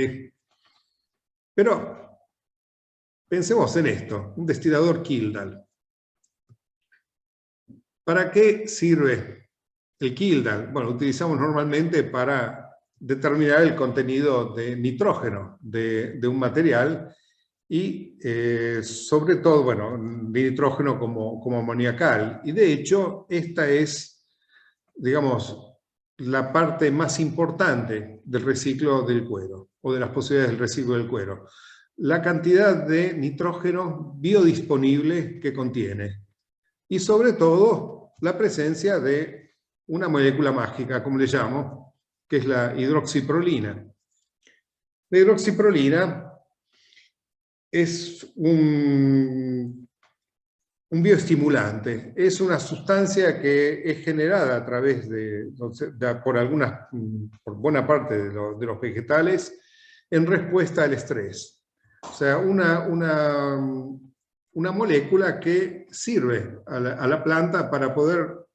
Pero pensemos en esto, un destilador Kildal. ¿Para qué sirve el Kildal? Bueno, utilizamos normalmente para determinar el contenido de nitrógeno de un material y sobre todo, bueno, nitrógeno como amoníacal. Y de hecho, esta es, digamos, la parte más importante del reciclo del cuero, o de las posibilidades del reciclo del cuero. La cantidad de nitrógeno biodisponible que contiene. Y sobre todo, la presencia de una molécula mágica, como le llamo, que es la hidroxiprolina. La hidroxiprolina es un bioestimulante, es una sustancia que es generada a través por buena parte de los vegetales en respuesta al estrés. O sea, una molécula que sirve a la planta para poder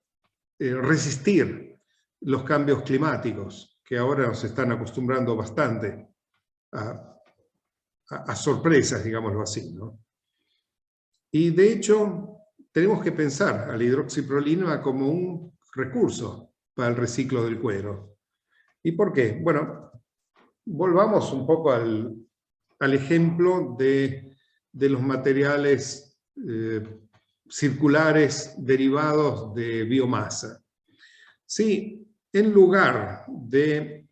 resistir los cambios climáticos, que ahora nos están acostumbrando bastante a sorpresas, digámoslo así, ¿no? Y de hecho, tenemos que pensar a la hidroxiprolina como un recurso para el reciclo del cuero. ¿Y por qué? Bueno, volvamos un poco al ejemplo de los materiales circulares derivados de biomasa. Si en lugar de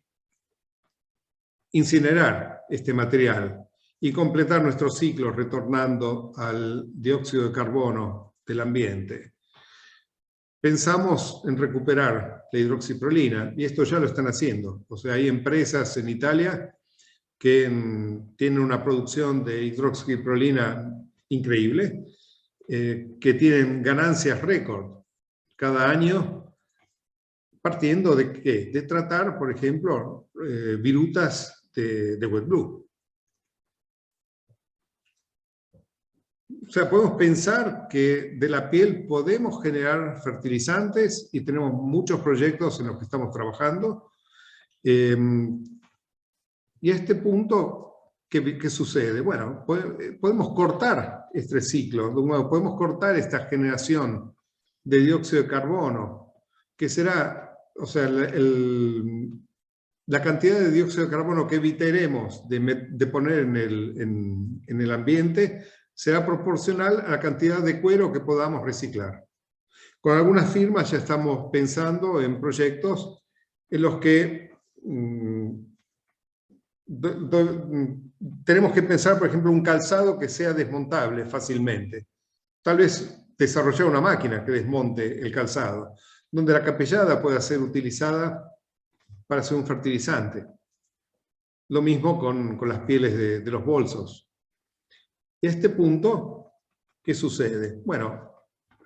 incinerar este material y completar nuestro ciclo retornando al dióxido de carbono del ambiente, pensamos en recuperar la hidroxiprolina, y esto ya lo están haciendo. O sea, hay empresas en Italia que tienen una producción de hidroxiprolina increíble, que tienen ganancias récord cada año, partiendo de ¿qué? De tratar, por ejemplo, virutas de wet blue. O sea, podemos pensar que de la piel podemos generar fertilizantes y tenemos muchos proyectos en los que estamos trabajando. Y a este punto, ¿qué sucede? Bueno, podemos cortar este ciclo, podemos cortar esta generación de dióxido de carbono, que será, o sea, la cantidad de dióxido de carbono que evitaremos de poner en el ambiente será proporcional a la cantidad de cuero que podamos reciclar. Con algunas firmas ya estamos pensando en proyectos en los que tenemos que pensar, por ejemplo, un calzado que sea desmontable fácilmente. Tal vez desarrollar una máquina que desmonte el calzado, donde la capellada pueda ser utilizada para hacer un fertilizante. Lo mismo con las pieles de los bolsos. Este punto, ¿qué sucede? Bueno,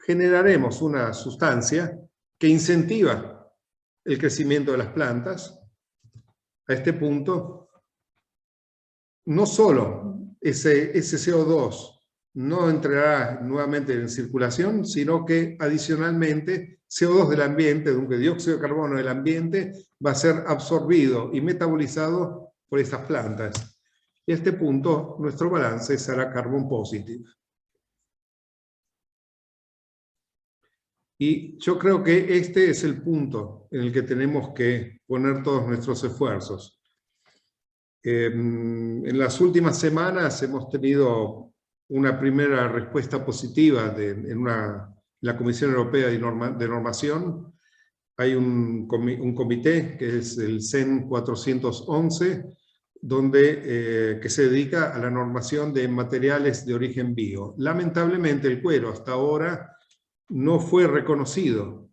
generaremos una sustancia que incentiva el crecimiento de las plantas. A este punto, no solo ese CO2 no entrará nuevamente en circulación, sino que adicionalmente CO2 del ambiente, dióxido de carbono del ambiente, va a ser absorbido y metabolizado por estas plantas. Y a este punto, nuestro balance será carbon positive. Y yo creo que este es el punto en el que tenemos que poner todos nuestros esfuerzos. En las últimas semanas hemos tenido una primera respuesta positiva en la Comisión Europea de Normación. Hay un comité que es el CEN 411, que se dedica a la normación de materiales de origen bio. Lamentablemente el cuero hasta ahora no fue reconocido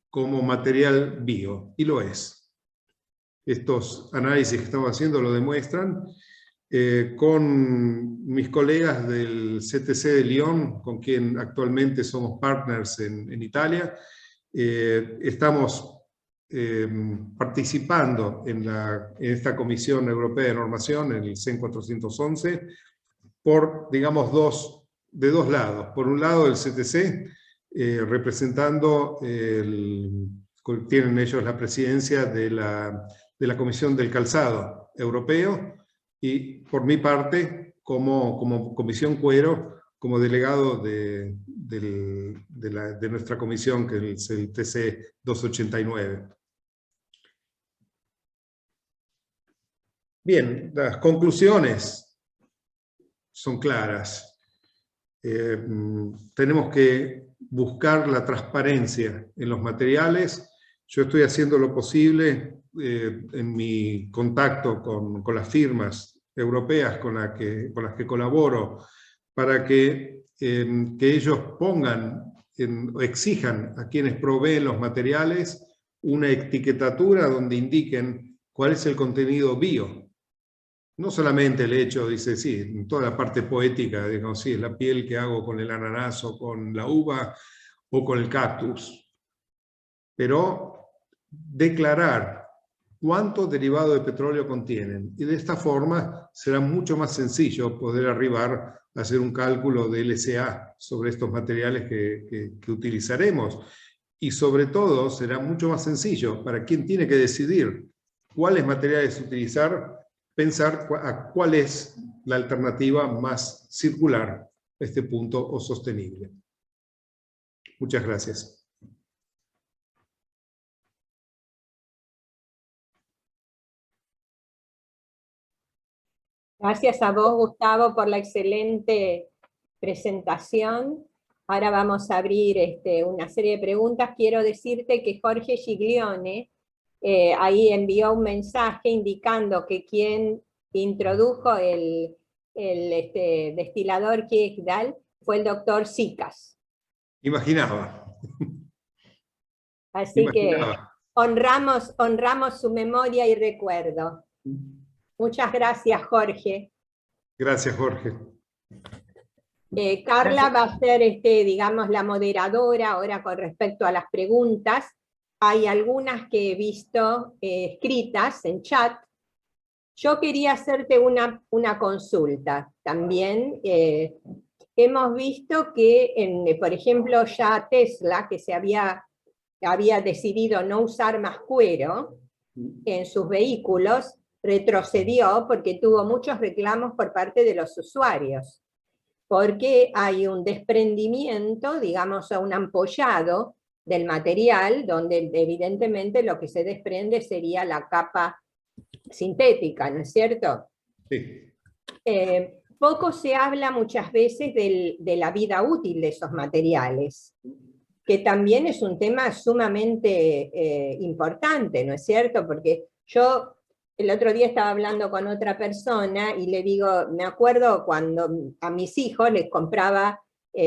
como material bio, y lo es. Estos análisis que estamos haciendo lo demuestran. Con mis colegas del CTC de Lyon, con quien actualmente somos partners en Italia, estamos participando en esta Comisión Europea de Normación, en el CEN 411, por, digamos, de dos lados. Por un lado, el CTC, representando, tienen ellos la presidencia de la Comisión del Calzado Europeo, y por mi parte, como Comisión Cuero, como delegado de nuestra comisión, que es el TC 289. Bien, las conclusiones son claras. Tenemos que buscar la transparencia en los materiales. Yo estoy haciendo lo posible en mi contacto con las firmas europeas con las que colaboro, para que ellos pongan, exijan a quienes proveen los materiales una etiquetatura donde indiquen cuál es el contenido bio. No solamente el hecho, dice, sí, en toda la parte poética, digamos, sí, es la piel que hago con el ananazo, con la uva o con el cactus, pero declarar cuánto derivado de petróleo contienen, y de esta forma será mucho más sencillo poder arribar a hacer un cálculo de LCA sobre estos materiales que utilizaremos, y sobre todo será mucho más sencillo para quien tiene que decidir cuáles materiales utilizar, pensar cuál es la alternativa más circular a este punto o sostenible. Muchas gracias. Gracias a vos, Gustavo, por la excelente presentación. Ahora vamos a abrir una serie de preguntas. Quiero decirte que Jorge Giglione ahí envió un mensaje indicando que quien introdujo el destilador Kiekdal fue el doctor Sicas. Imaginaba. Así que honramos su memoria y recuerdo. Muchas gracias, Jorge. Gracias, Jorge. Carla va a ser, digamos, la moderadora ahora con respecto a las preguntas. Hay algunas que he visto escritas en chat. Yo quería hacerte una consulta también. Hemos visto que, por ejemplo, ya Tesla, que había decidido no usar más cuero en sus vehículos, retrocedió porque tuvo muchos reclamos por parte de los usuarios, porque hay un desprendimiento, digamos, a un ampollado del material, donde evidentemente lo que se desprende sería la capa sintética, ¿no es cierto? Sí. Poco se habla muchas veces de la vida útil de esos materiales, que también es un tema sumamente importante, ¿no es cierto? Porque yo el otro día estaba hablando con otra persona y le digo, me acuerdo cuando a mis hijos les compraba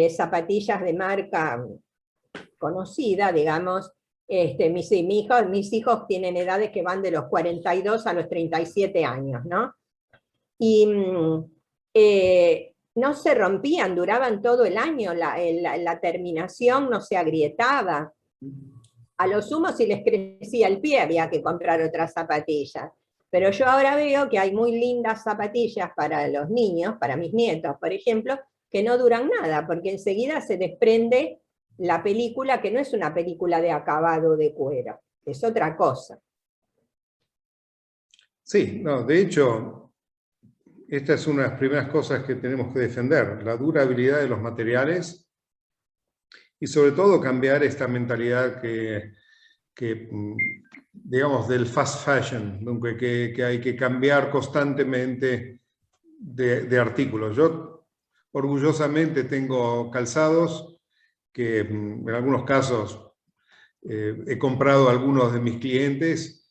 zapatillas de marca conocida, digamos, mis hijos tienen edades que van de los 42 a los 37 años, ¿no? Y no se rompían, duraban todo el año, la terminación no se agrietaba. A lo sumo, si les crecía el pie, había que comprar otras zapatillas. Pero yo ahora veo que hay muy lindas zapatillas para los niños, para mis nietos, por ejemplo, que no duran nada, porque enseguida se desprende la película, que no es una película de acabado de cuero, es otra cosa. Sí, no, de hecho, esta es una de las primeras cosas que tenemos que defender, la durabilidad de los materiales y sobre todo cambiar esta mentalidad que digamos, del fast fashion, que hay que cambiar constantemente de artículos. Yo orgullosamente tengo calzados que en algunos casos he comprado a algunos de mis clientes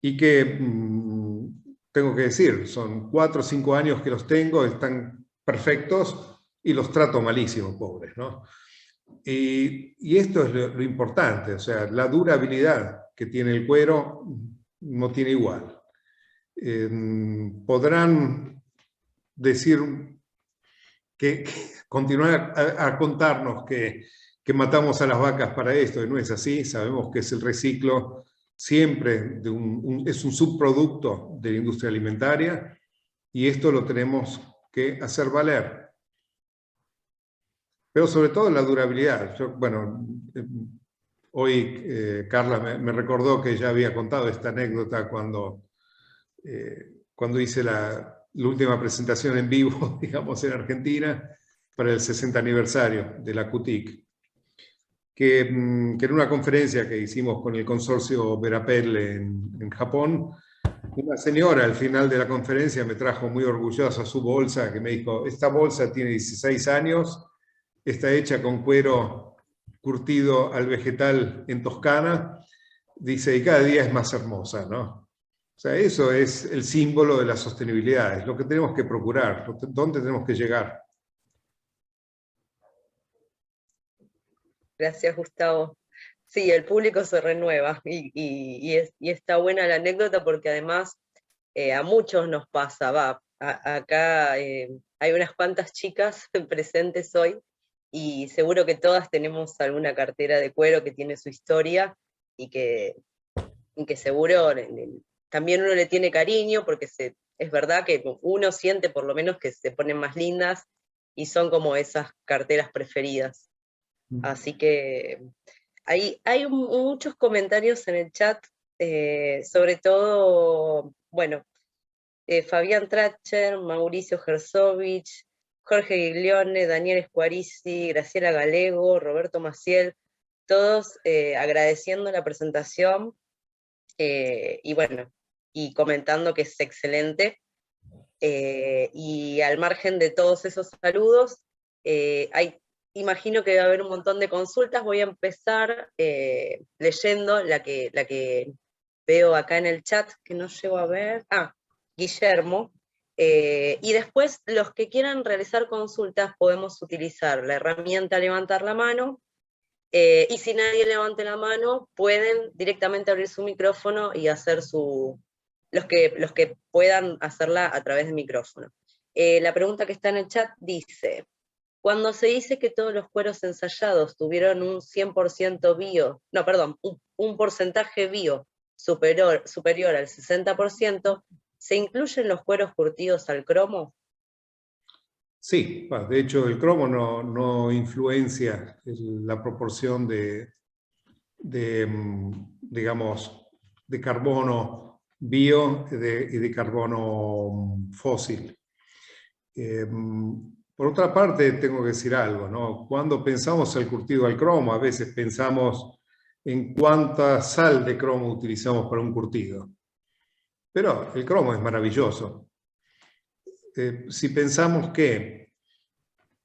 y que tengo que decir, son 4 o 5 años que los tengo, están perfectos y los trato malísimo, pobres, ¿no? Y esto es lo importante, o sea, la durabilidad que tiene el cuero no tiene igual. Podrán decir que continuar a contarnos que matamos a las vacas para esto, y no es así. Sabemos que es el reciclo siempre es un subproducto de la industria alimentaria y esto lo tenemos que hacer valer. Pero sobre todo la durabilidad. Bueno, hoy Carla me recordó que ya había contado esta anécdota cuando hice la última presentación en vivo, digamos, en Argentina, para el 60 aniversario de la CUTIC, que en una conferencia que hicimos con el consorcio Verapel en Japón, una señora al final de la conferencia me trajo muy orgullosa su bolsa, que me dijo, esta bolsa tiene 16 años, está hecha con cuero curtido al vegetal en Toscana, dice, y cada día es más hermosa, ¿no? O sea, eso es el símbolo de la sostenibilidad, es lo que tenemos que procurar, dónde tenemos que llegar. Gracias, Gustavo. Sí, el público se renueva y está buena la anécdota porque además a muchos nos pasa. Acá hay unas cuantas chicas presentes hoy y seguro que todas tenemos alguna cartera de cuero que tiene su historia y que seguro también uno le tiene cariño porque es verdad que uno siente por lo menos que se ponen más lindas y son como esas carteras preferidas. Así que hay muchos comentarios en el chat, sobre todo, bueno, Fabián Tracher, Mauricio Herzovich, Jorge Giglione, Daniel Escuarici, Graciela Galego, Roberto Maciel, todos agradeciendo la presentación y bueno, y comentando que es excelente. Y al margen de todos esos saludos, imagino que va a haber un montón de consultas. Voy a empezar leyendo la que veo acá en el chat, que no llego a ver. Guillermo. Y después, los que quieran realizar consultas, podemos utilizar la herramienta levantar la mano, y si nadie levante la mano, pueden directamente abrir su micrófono y hacer los que puedan hacerla a través del micrófono. La pregunta que está en el chat dice, cuando se dice que todos los cueros ensayados tuvieron un 100% bio, no, perdón, un porcentaje bio superior al 60%, ¿se incluyen los cueros curtidos al cromo? Sí, de hecho el cromo no influencia la proporción digamos, de carbono bio y de carbono fósil. Por otra parte, tengo que decir algo, ¿no? Cuando pensamos el curtido al cromo, a veces pensamos en cuánta sal de cromo utilizamos para un curtido. Pero el cromo es maravilloso. Si pensamos que,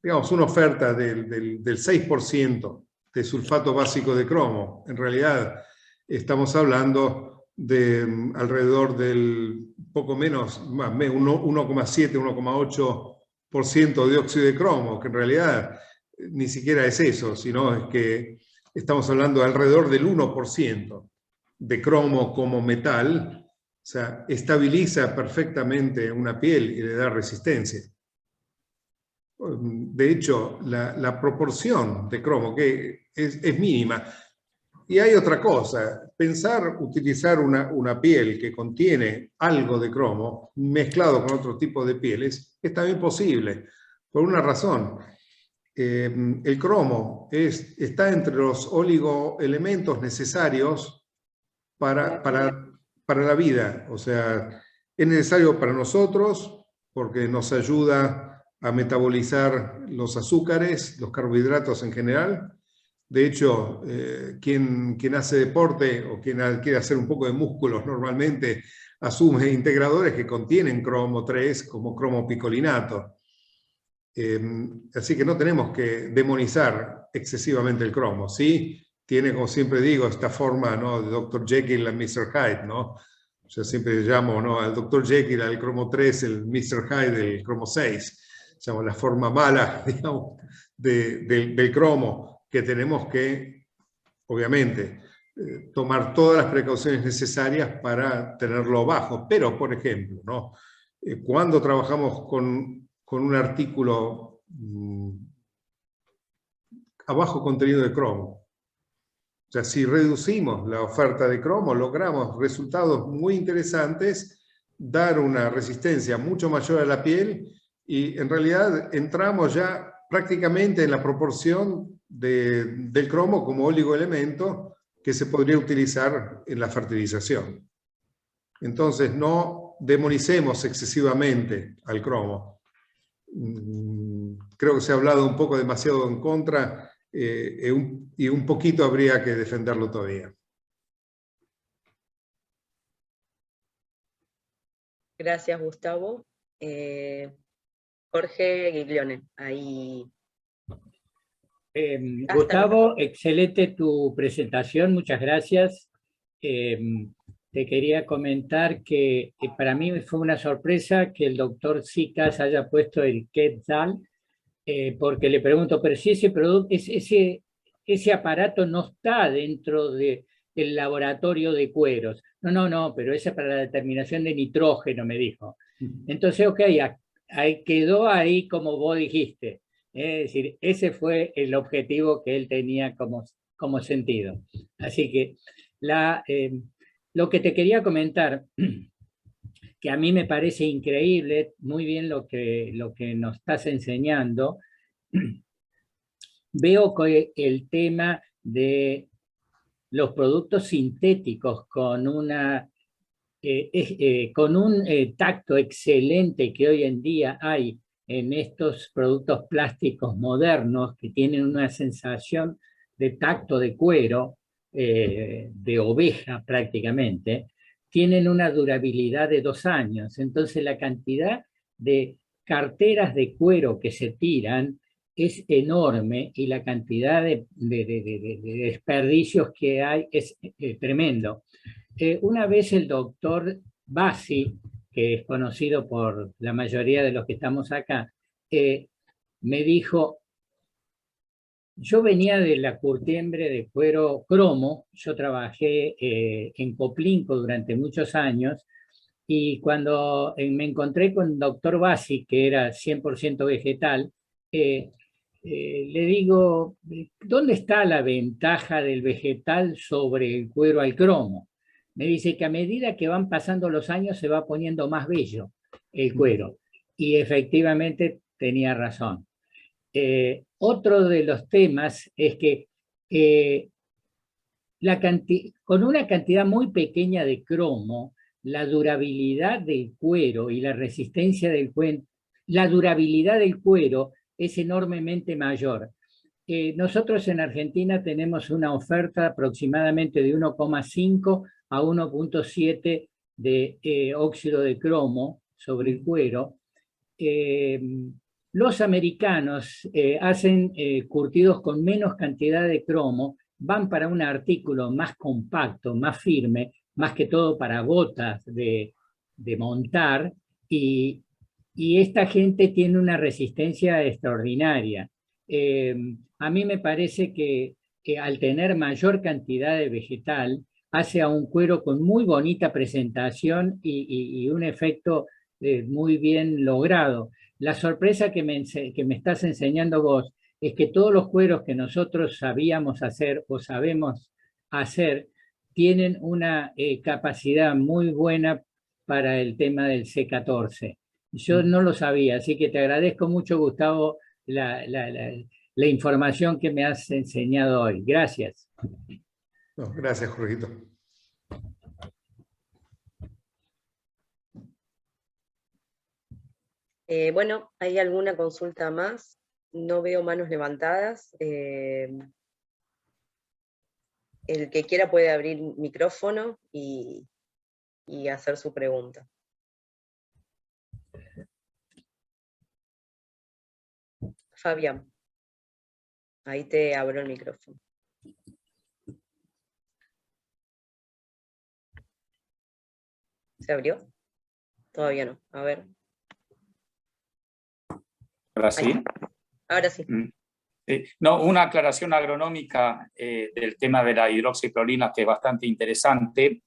digamos, una oferta del 6% de sulfato básico de cromo, en realidad estamos hablando de alrededor del poco menos, 1,7, 1,8% de óxido de cromo, que en realidad ni siquiera es eso, sino es que estamos hablando de alrededor del 1% de cromo como metal. O sea, estabiliza perfectamente una piel y le da resistencia. de hecho, la proporción de cromo, que es mínima. Y hay otra cosa, pensar utilizar una piel que contiene algo de cromo mezclado con otro tipo de pieles es también posible, por una razón. El cromo está entre los oligoelementos necesarios para la vida. O sea, es necesario para nosotros porque nos ayuda a metabolizar los azúcares, los carbohidratos en general. De hecho, quien hace deporte o quien quiere hacer un poco de músculos normalmente asume integradores que contienen cromo 3 como cromopicolinato. Así que no tenemos que demonizar excesivamente el cromo, ¿sí? Tiene, como siempre digo, esta forma, ¿no?, de Dr. Jekyll y Mr. Hyde, ¿no? Yo siempre llamo, ¿no?, al Dr. Jekyll al cromo 3, el Mr. Hyde el cromo 6. Llamo la forma mala, digamos, del cromo, que tenemos que, obviamente, tomar todas las precauciones necesarias para tenerlo bajo. Pero, por ejemplo, ¿no?, cuando trabajamos con un artículo a bajo contenido de cromo, o sea, si reducimos la oferta de cromo, logramos resultados muy interesantes, dar una resistencia mucho mayor a la piel, y en realidad entramos ya prácticamente en la proporción del cromo como oligoelemento que se podría utilizar en la fertilización. Entonces, no demonicemos excesivamente al cromo. Creo que se ha hablado un poco demasiado en contra, y un poquito habría que defenderlo todavía. Gracias, Gustavo. Jorge Giglione, ahí. Gustavo, excelente tu presentación, muchas gracias. Te quería comentar que para mí fue una sorpresa que el doctor Zicas haya puesto el Quetzal, porque le pregunto, pero si ese aparato no está dentro del laboratorio de cueros. No, pero ese es para la determinación de nitrógeno, me dijo. Entonces, ok, ahí quedó ahí como vos dijiste. Es decir, ese fue el objetivo que él tenía como sentido. Así que lo que te quería comentar, que a mí me parece increíble, muy bien lo que nos estás enseñando, veo que el tema de los productos sintéticos con un tacto excelente que hoy en día hay en estos productos plásticos modernos que tienen una sensación de tacto de cuero, de oveja prácticamente, tienen una durabilidad de 2 años. Entonces la cantidad de carteras de cuero que se tiran es enorme y la cantidad de desperdicios que hay es tremendo. Una vez el doctor Bassi, que es conocido por la mayoría de los que estamos acá, me dijo, yo venía de la curtiembre de cuero cromo, yo trabajé en Coplinco durante muchos años, y cuando me encontré con el doctor Bassi, que era 100% vegetal, le digo, ¿dónde está la ventaja del vegetal sobre el cuero al cromo? Me dice que a medida que van pasando los años se va poniendo más bello el cuero. Y efectivamente tenía razón. Otro de los temas es que con una cantidad muy pequeña de cromo, la durabilidad del cuero y la resistencia del cuero, la durabilidad del cuero es enormemente mayor. Nosotros en Argentina tenemos una oferta aproximadamente de 1,5 a 1,7 de óxido de cromo sobre el cuero. Los americanos hacen curtidos con menos cantidad de cromo, van para un artículo más compacto, más firme, más que todo para botas de montar, y esta gente tiene una resistencia extraordinaria. A mí me parece que al tener mayor cantidad de vegetal, hace a un cuero con muy bonita presentación y un efecto muy bien logrado. la sorpresa que me estás enseñando vos es que todos los cueros que nosotros sabíamos hacer o sabemos hacer tienen una capacidad muy buena para el tema del C14. Yo no lo sabía, así que te agradezco mucho, Gustavo, la información que me has enseñado hoy. Gracias. No, gracias, Jorgito. Bueno, ¿hay alguna consulta más? No veo manos levantadas. El que quiera puede abrir micrófono y hacer su pregunta. Fabián, ahí te abro el micrófono. ¿Se abrió? Todavía no. A ver. Ahora sí. Ahora sí. No, una aclaración agronómica del tema de la hidroxiprolina que es bastante interesante,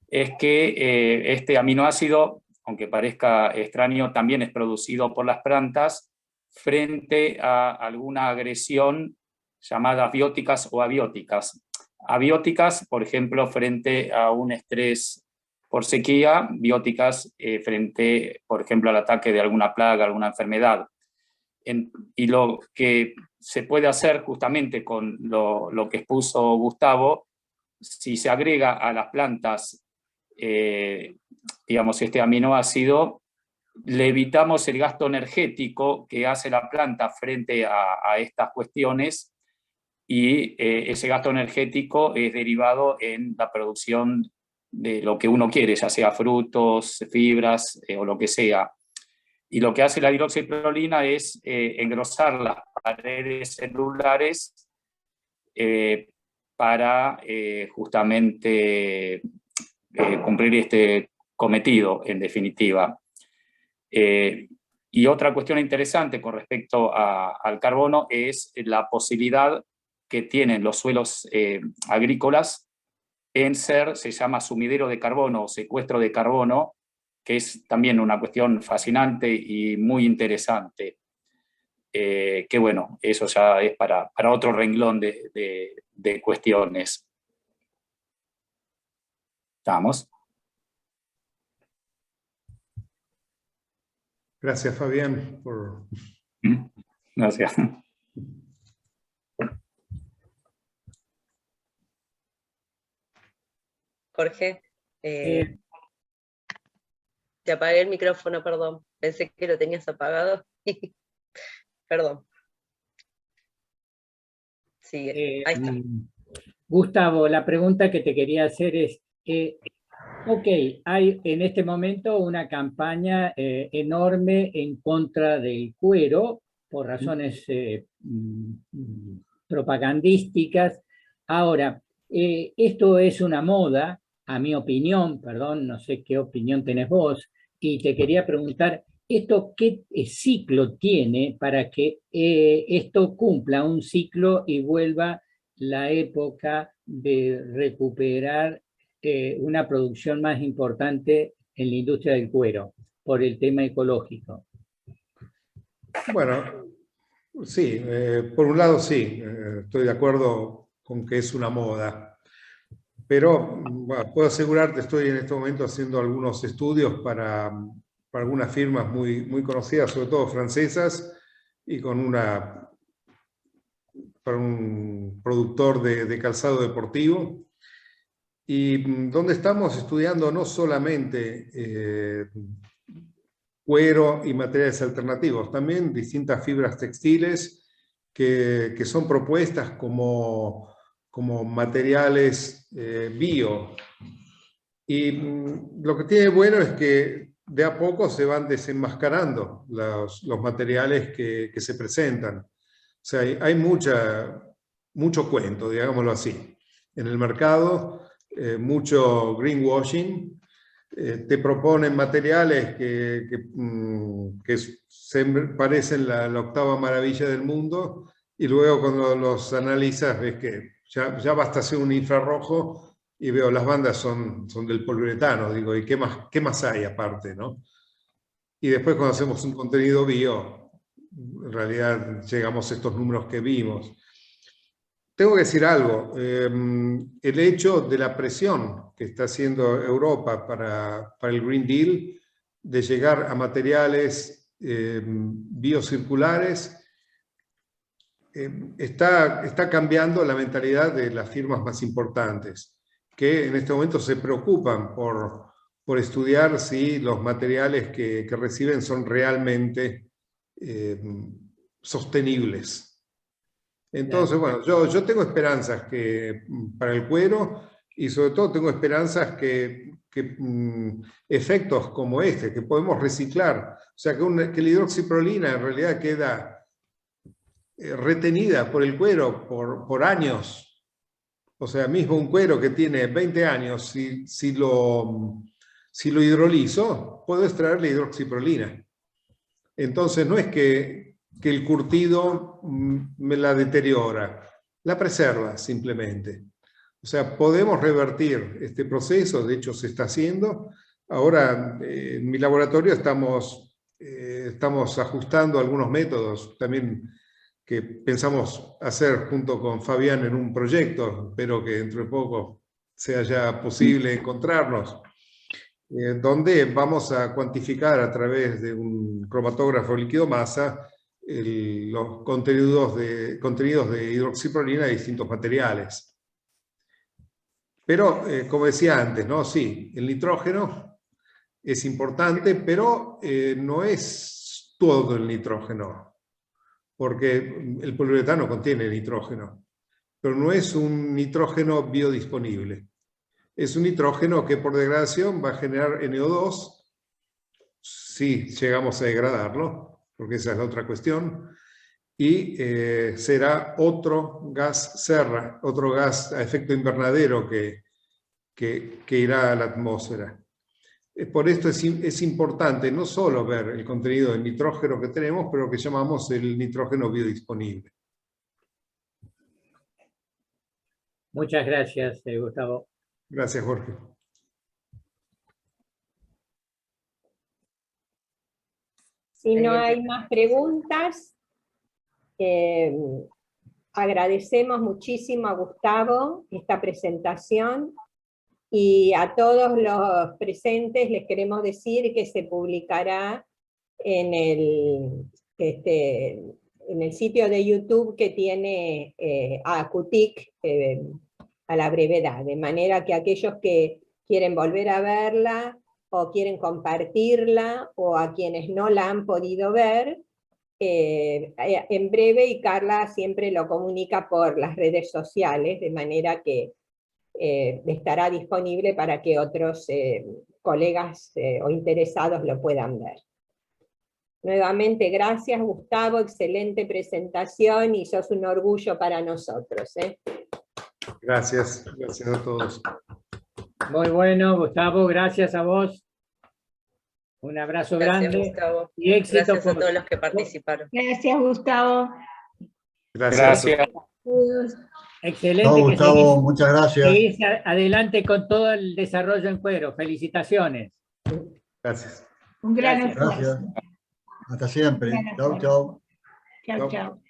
es que este aminoácido, aunque parezca extraño, también es producido por las plantas frente a alguna agresión llamada bióticas o abióticas. Abióticas, por ejemplo, frente a un estrés por sequía, bióticas frente, por ejemplo, al ataque de alguna plaga, alguna enfermedad. Y lo que se puede hacer justamente con lo que expuso Gustavo, si se agrega a las plantas, digamos, este aminoácido, le evitamos el gasto energético que hace la planta frente a estas cuestiones, y ese gasto energético es derivado en la producción de lo que uno quiere, ya sea frutos, fibras o lo que sea. Y lo que hace la hidroxiprolina es engrosar las paredes celulares para justamente cumplir este cometido, en definitiva. Y otra cuestión interesante con respecto al carbono es la posibilidad que tienen los suelos agrícolas en ser, se llama sumidero de carbono o secuestro de carbono, que es también una cuestión fascinante y muy interesante. Que bueno, eso ya es para otro renglón de cuestiones. ¿Estamos? Gracias, Fabián, por... Gracias. Jorge, te apagué el micrófono, perdón. Pensé que lo tenías apagado. Perdón. Sigue. Ahí está. Gustavo, la pregunta que te quería hacer es, ok, hay en este momento una campaña enorme en contra del cuero por razones propagandísticas. Ahora, esto es una moda, a mi opinión, perdón, no sé qué opinión tenés vos, y te quería preguntar, ¿esto qué ciclo tiene para que esto cumpla un ciclo y vuelva la época de recuperar una producción más importante en la industria del cuero, por el tema ecológico? Bueno, sí, por un lado sí, estoy de acuerdo con que es una moda, pero bueno, puedo asegurarte, estoy en este momento haciendo algunos estudios para algunas firmas muy conocidas, sobre todo francesas, y para un productor de calzado deportivo, y donde estamos estudiando no solamente cuero y materiales alternativos, también distintas fibras textiles que son propuestas como materiales bio. Y lo que tiene bueno es que de a poco se van desenmascarando los materiales que se presentan. O sea, hay mucho cuento, digámoslo así. En el mercado, mucho greenwashing. Te proponen materiales que se parecen la octava maravilla del mundo, y luego cuando los analizas ves que ya basta hacer un infrarrojo y veo las bandas son del poliuretano, digo, ¿y qué más hay aparte, no? y después cuando hacemos un contenido bio, en realidad llegamos a estos números que vimos. Tengo que decir algo, el hecho de la presión que está haciendo Europa para el Green Deal, de llegar a materiales biocirculares, está cambiando la mentalidad de las firmas más importantes, que en este momento se preocupan por estudiar si los materiales que reciben son realmente sostenibles. Entonces, bueno, yo tengo esperanzas para el cuero, y sobre todo tengo esperanzas que efectos como este, que podemos reciclar, o sea, que la hidroxiprolina en realidad queda retenida por el cuero por años. O sea, mismo un cuero que tiene 20 años, si lo hidrolizo, puedo extraer la hidroxiprolina. Entonces no es que el curtido me la deteriora, la preserva simplemente. O sea, podemos revertir este proceso, de hecho se está haciendo. Ahora en mi laboratorio estamos ajustando algunos métodos también que pensamos hacer junto con Fabián en un proyecto, espero que dentro de poco sea ya posible encontrarnos, donde vamos a cuantificar a través de un cromatógrafo líquido masa los contenidos de hidroxiprolina de distintos materiales. Pero, como decía antes, ¿no? Sí, el nitrógeno es importante, pero no es todo el nitrógeno, porque el poliuretano contiene nitrógeno, pero no es un nitrógeno biodisponible. Es un nitrógeno que por degradación va a generar NO2, si llegamos a degradarlo, porque esa es la otra cuestión, y será otro gas serra, otro gas a efecto invernadero que irá a la atmósfera. Por esto es importante no solo ver el contenido de nitrógeno que tenemos, pero que llamamos el nitrógeno biodisponible. Muchas gracias, Gustavo. Gracias, Jorge. Si no hay más preguntas, agradecemos muchísimo a Gustavo esta presentación, y a todos los presentes les queremos decir que se publicará en el sitio de YouTube que tiene ACUTIC a la brevedad, de manera que aquellos que quieren volver a verla o quieren compartirla, o a quienes no la han podido ver, en breve, y Carla siempre lo comunica por las redes sociales, de manera que estará disponible para que otros colegas o interesados lo puedan ver. Nuevamente, gracias, Gustavo, excelente presentación, y sos un orgullo para nosotros. Gracias a todos. Muy bueno, Gustavo, gracias a vos. Un abrazo grande. Gustavo. Y éxito. Gracias a todos los que participaron. Gracias, Gustavo. Gracias. Excelente. Chao, Gustavo, muchas gracias. Seguís adelante con todo el desarrollo en cuero. Felicitaciones. Gracias. Un gran Gracias. esfuerzo. Gracias. Hasta siempre. Chao, chao. Chao, chao.